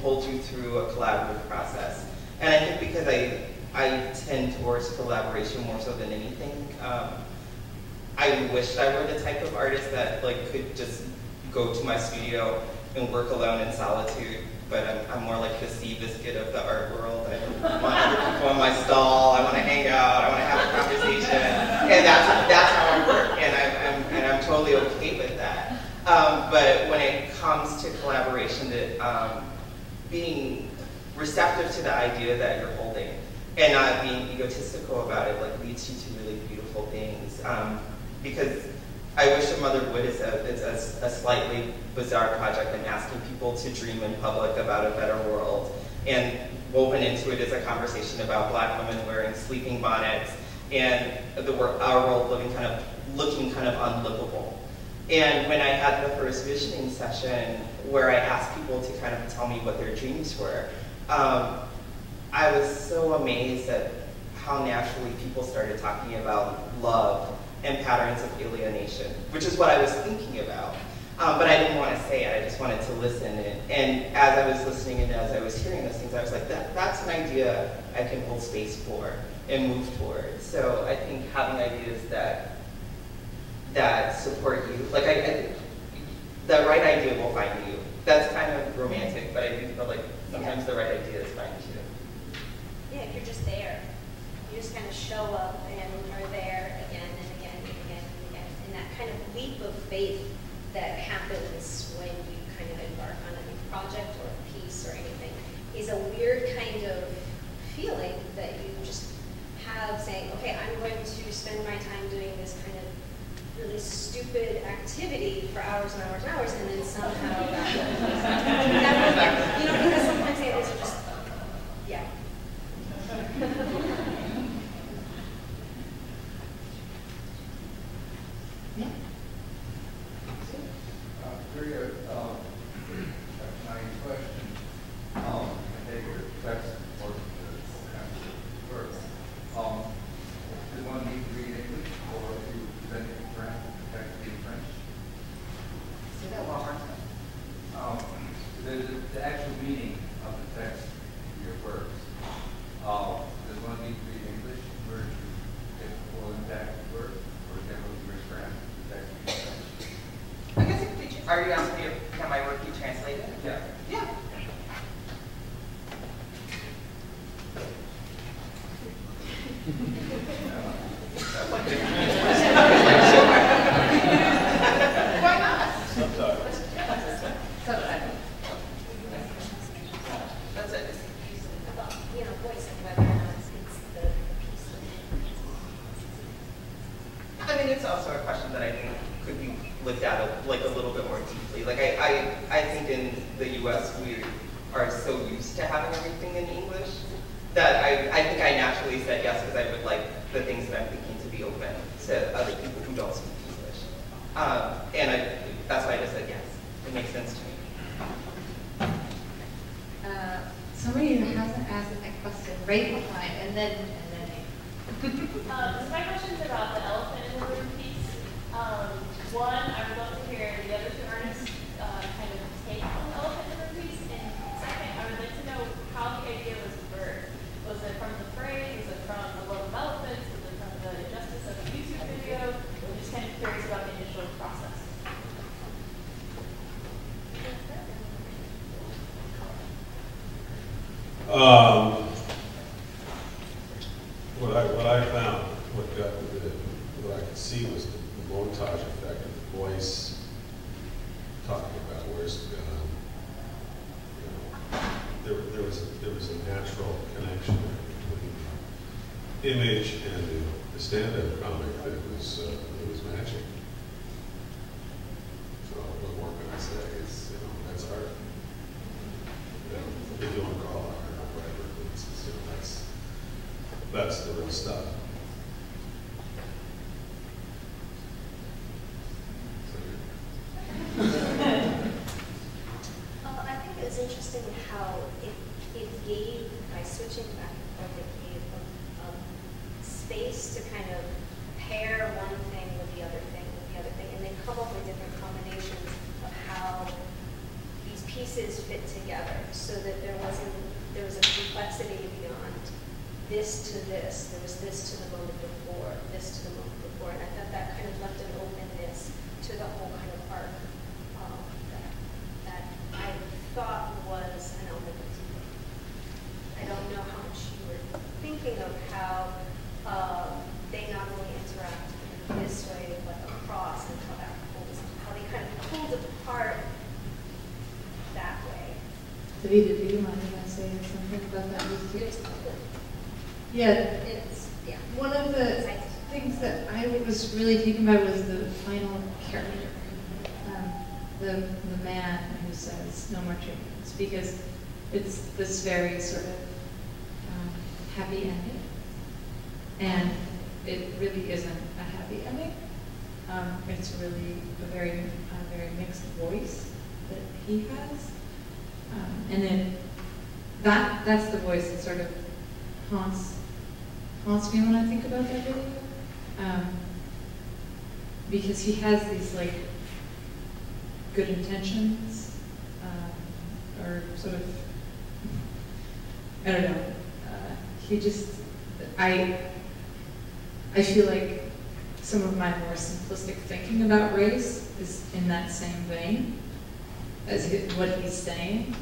hold you through a collaborative process. And I think because I tend towards collaboration more so than anything, I wish I were the type of artist that like could just go to my studio and work alone in solitude. But I'm more like the Seabiscuit of the art world. I want other people in my stall. I want to hang out. I want to have a conversation, and that's how I work. And I'm totally okay with that. But when it comes to collaboration, that being receptive to the idea that you're holding and not being egotistical about it, like leads you to really beautiful things. Because I Wish a Mother Would is a slightly bizarre project. I'm asking people to dream in public about a better world. And woven into it is a conversation about Black women wearing sleeping bonnets and our world looking kind of unlivable. And when I had the first visioning session where I asked people to kind of tell me what their dreams were, I was so amazed at how naturally people started talking about love and patterns of alienation, which is what I was thinking about. But I didn't want to say it, I just wanted to listen. And as I was listening and as I was hearing those things, I was like, that's an idea I can hold space for and move towards. So I think having ideas that support you, like I think the right idea will find you. That's kind of romantic, but I do feel like sometimes the right ideas find you. Yeah, if you're just there. You just kind of show up and are there again and again and again and again. And that kind of leap of faith that happens when you kind of embark on a new project or a piece or anything is a weird kind of feeling that you just have saying, okay, I'm going to spend my time doing this kind of really stupid activity for hours and hours and hours, and then somehow that, you know, because sometimes the ideas are just, yeah. Very good. My question, I take your text or words. Does one need to read English or if you present it in French, text be in French? Say that one more time. The actual meaning of the text, your words. Does one need to read English in order to get the full impact of the word? For example, if you're French, the text be in French? I guess are you asking me, can my work be translated? Yeah. Yeah. Why not? Subtitles. Subtitles. That's it. About, you know, voicing whether or not it's the piece. I mean, it's also also a question that I think could be looked at a little bit more deeply. Like I think in the U.S. we are so used to having everything in English that I think I naturally said yes because I would like the things that I'm thinking to be open to other people who don't speak English. That's why I just said yes. It makes sense to me. Somebody who hasn't asked a question right behind, and then So my question is about the elephant in the room piece. One, I would love to hear the other two artists kind of take on the elephant in the room piece. And second, I would like to know how the idea was birthed. Was it from the phrase? Was it from the love of elephants? Was it from the justice of the YouTube video? I'm just kind of curious about the initial process. What I found, what I could see was the montage effect of the voice talking about where's the gun. You know, there was a natural connection between the image and the stand-up comic that was matching. So what more can I say? It's, that's art. If you want to call it art or whatever, that's the real stuff. I think it was interesting how it gave, by switching back and forth, it gave space to kind of pair one thing with the other thing, and then come up with different combinations of how these pieces fit together, so that there was a complexity beyond this to this. There was this to the moment before, this to the moment before, and I thought that kind of left an openness to the whole kind of arc that I thought was an element of TV. I don't know how much you were thinking of how they not only interact in this way, but across, and how they kind of pulled apart that way. Davida, do you mind if I say something about that? Yeah. One of the things that I was really taken by was the final character, the man who says no more chickens, because it's this very sort of happy ending, and it really isn't a happy ending. It's really a very mixed voice that he has, and then that's the voice that sort of haunts me when I think about that video, because he has these like good intentions, or sort of, I don't know. He just, I feel like some of my more simplistic thinking about race is in that same vein as what he's saying.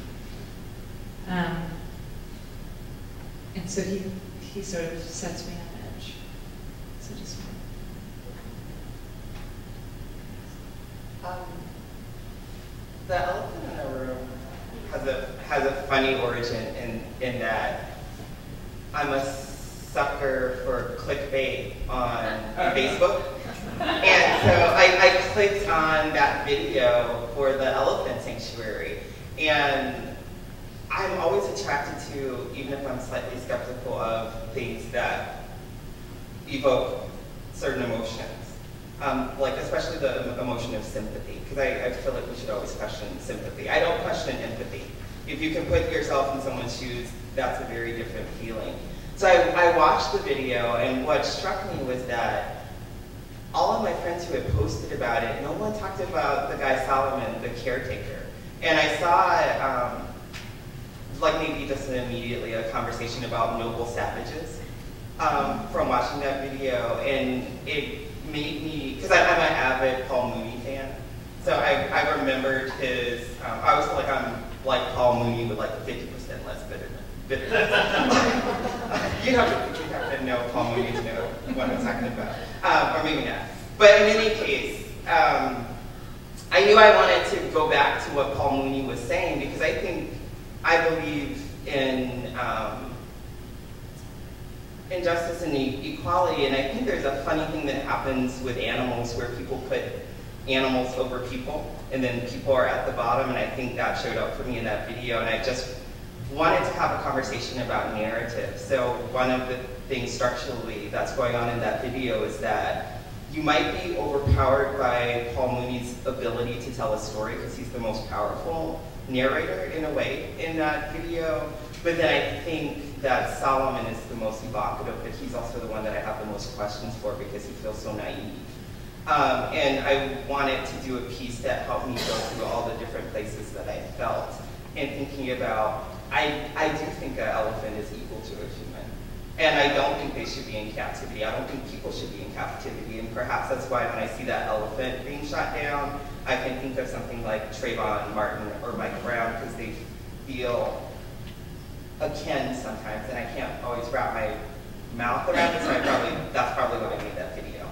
And so he sort of sets me on edge. So just the elephant in the room has a funny origin in that I'm a sucker for clickbait on Facebook. And so I clicked on that video for the elephant sanctuary. And I'm always attracted to, even if I'm slightly skeptical of things that evoke certain emotions. Like especially the emotion of sympathy, because I feel like we should always question sympathy. I don't question empathy. If you can put yourself in someone's shoes, that's a very different feeling. So I watched the video, and what struck me was that all of my friends who had posted about it, no one talked about the guy Solomon, the caretaker. And I saw, like maybe just immediately, a conversation about noble savages from watching that video, and it made me, because I'm an avid Paul Mooney fan, so I remembered his, I always feel like I'm like Paul Mooney with like 50% less bitterness. You have to know Paul Mooney to know what I'm talking about, or maybe not. But in any case, I knew I wanted to go back to what Paul Mooney was saying, because I believe in injustice and equality, and I think there's a funny thing that happens with animals where people put animals over people, and then people are at the bottom, and I think that showed up for me in that video, and I just wanted to have a conversation about narrative. So one of the things structurally that's going on in that video is that you might be overpowered by Paul Mooney's ability to tell a story because he's the most powerful narrator in a way in that video, but then I think that Solomon is the most evocative, but he's also the one that I have the most questions for because he feels so naive. And I wanted to do a piece that helped me go through all the different places that I felt and thinking about, I do think an elephant is equal to a human. And I don't think they should be in captivity. I don't think people should be in captivity. And perhaps that's why when I see that elephant being shot down, I can think of something like Trayvon Martin or Mike Brown because they feel akin sometimes, and I can't always wrap my mouth around it, so that's probably why I made that video.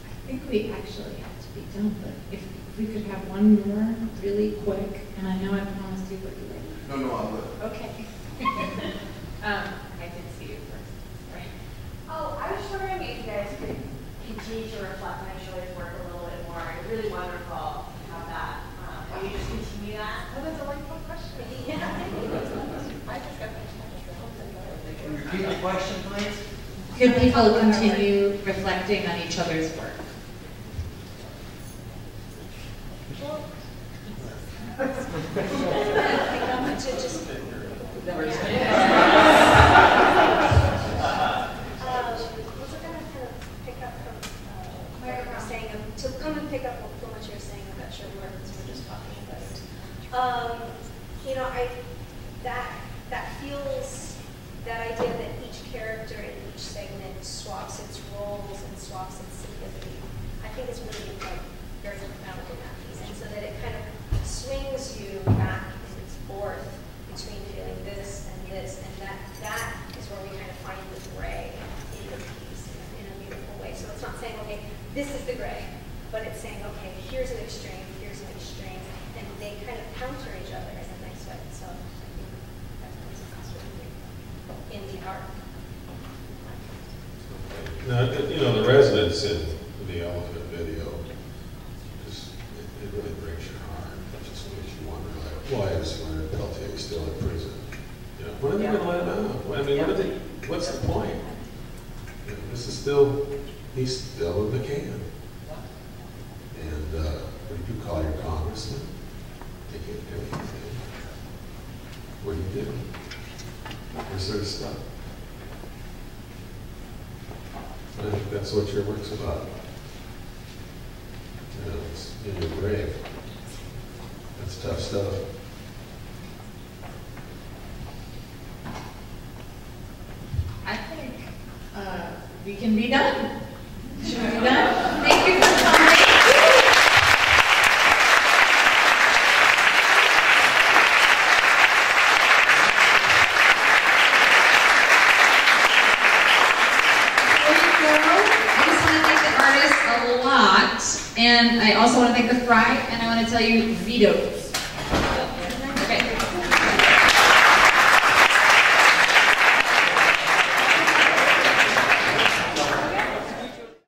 I think we actually have to be done, but if we could have one more really quick, and I know I promised you, but you were. No, I'm good. Okay. I did see you first. Right. Oh, I was just wondering if you guys could continue to reflect on each other's work a little bit more. It's really wonderful to have that. Will you just continue that? Oh, that's a wonderful question. Can you repeat the question, please? Could people continue reflecting on each other's work? To come and pick up from what you're saying about your work, as we're just talking about. You know, that feels, that idea that each character in each segment swaps its roles and swaps its significance, I think is really very profound in that piece. And so that it kind of swings you back and forth between feeling this and this, and that is where we kind of find the gray in the piece in a beautiful way. So it's not saying, okay, this is the gray, but it's saying, okay, here's an extreme, and they kind of counter each other in a nice way. So I think that's what we do in the art. Now, you know, the resonance in the elephant video, it really breaks your heart. It just makes you wonder, like, why is Leonard Peltier still in prison? You know, when are they going to let him out? I mean, what's the point? You know, this is still, he's still in the can. And what do you call your congressman? They can't do anything. What do you do? This sort of stuff. I think that's what your work's about. You know, it's in your grave. That's tough stuff. I think we can be done. Should we be done? Thank you for coming. And I also want to thank the Fry, and I want to tell you vetoes.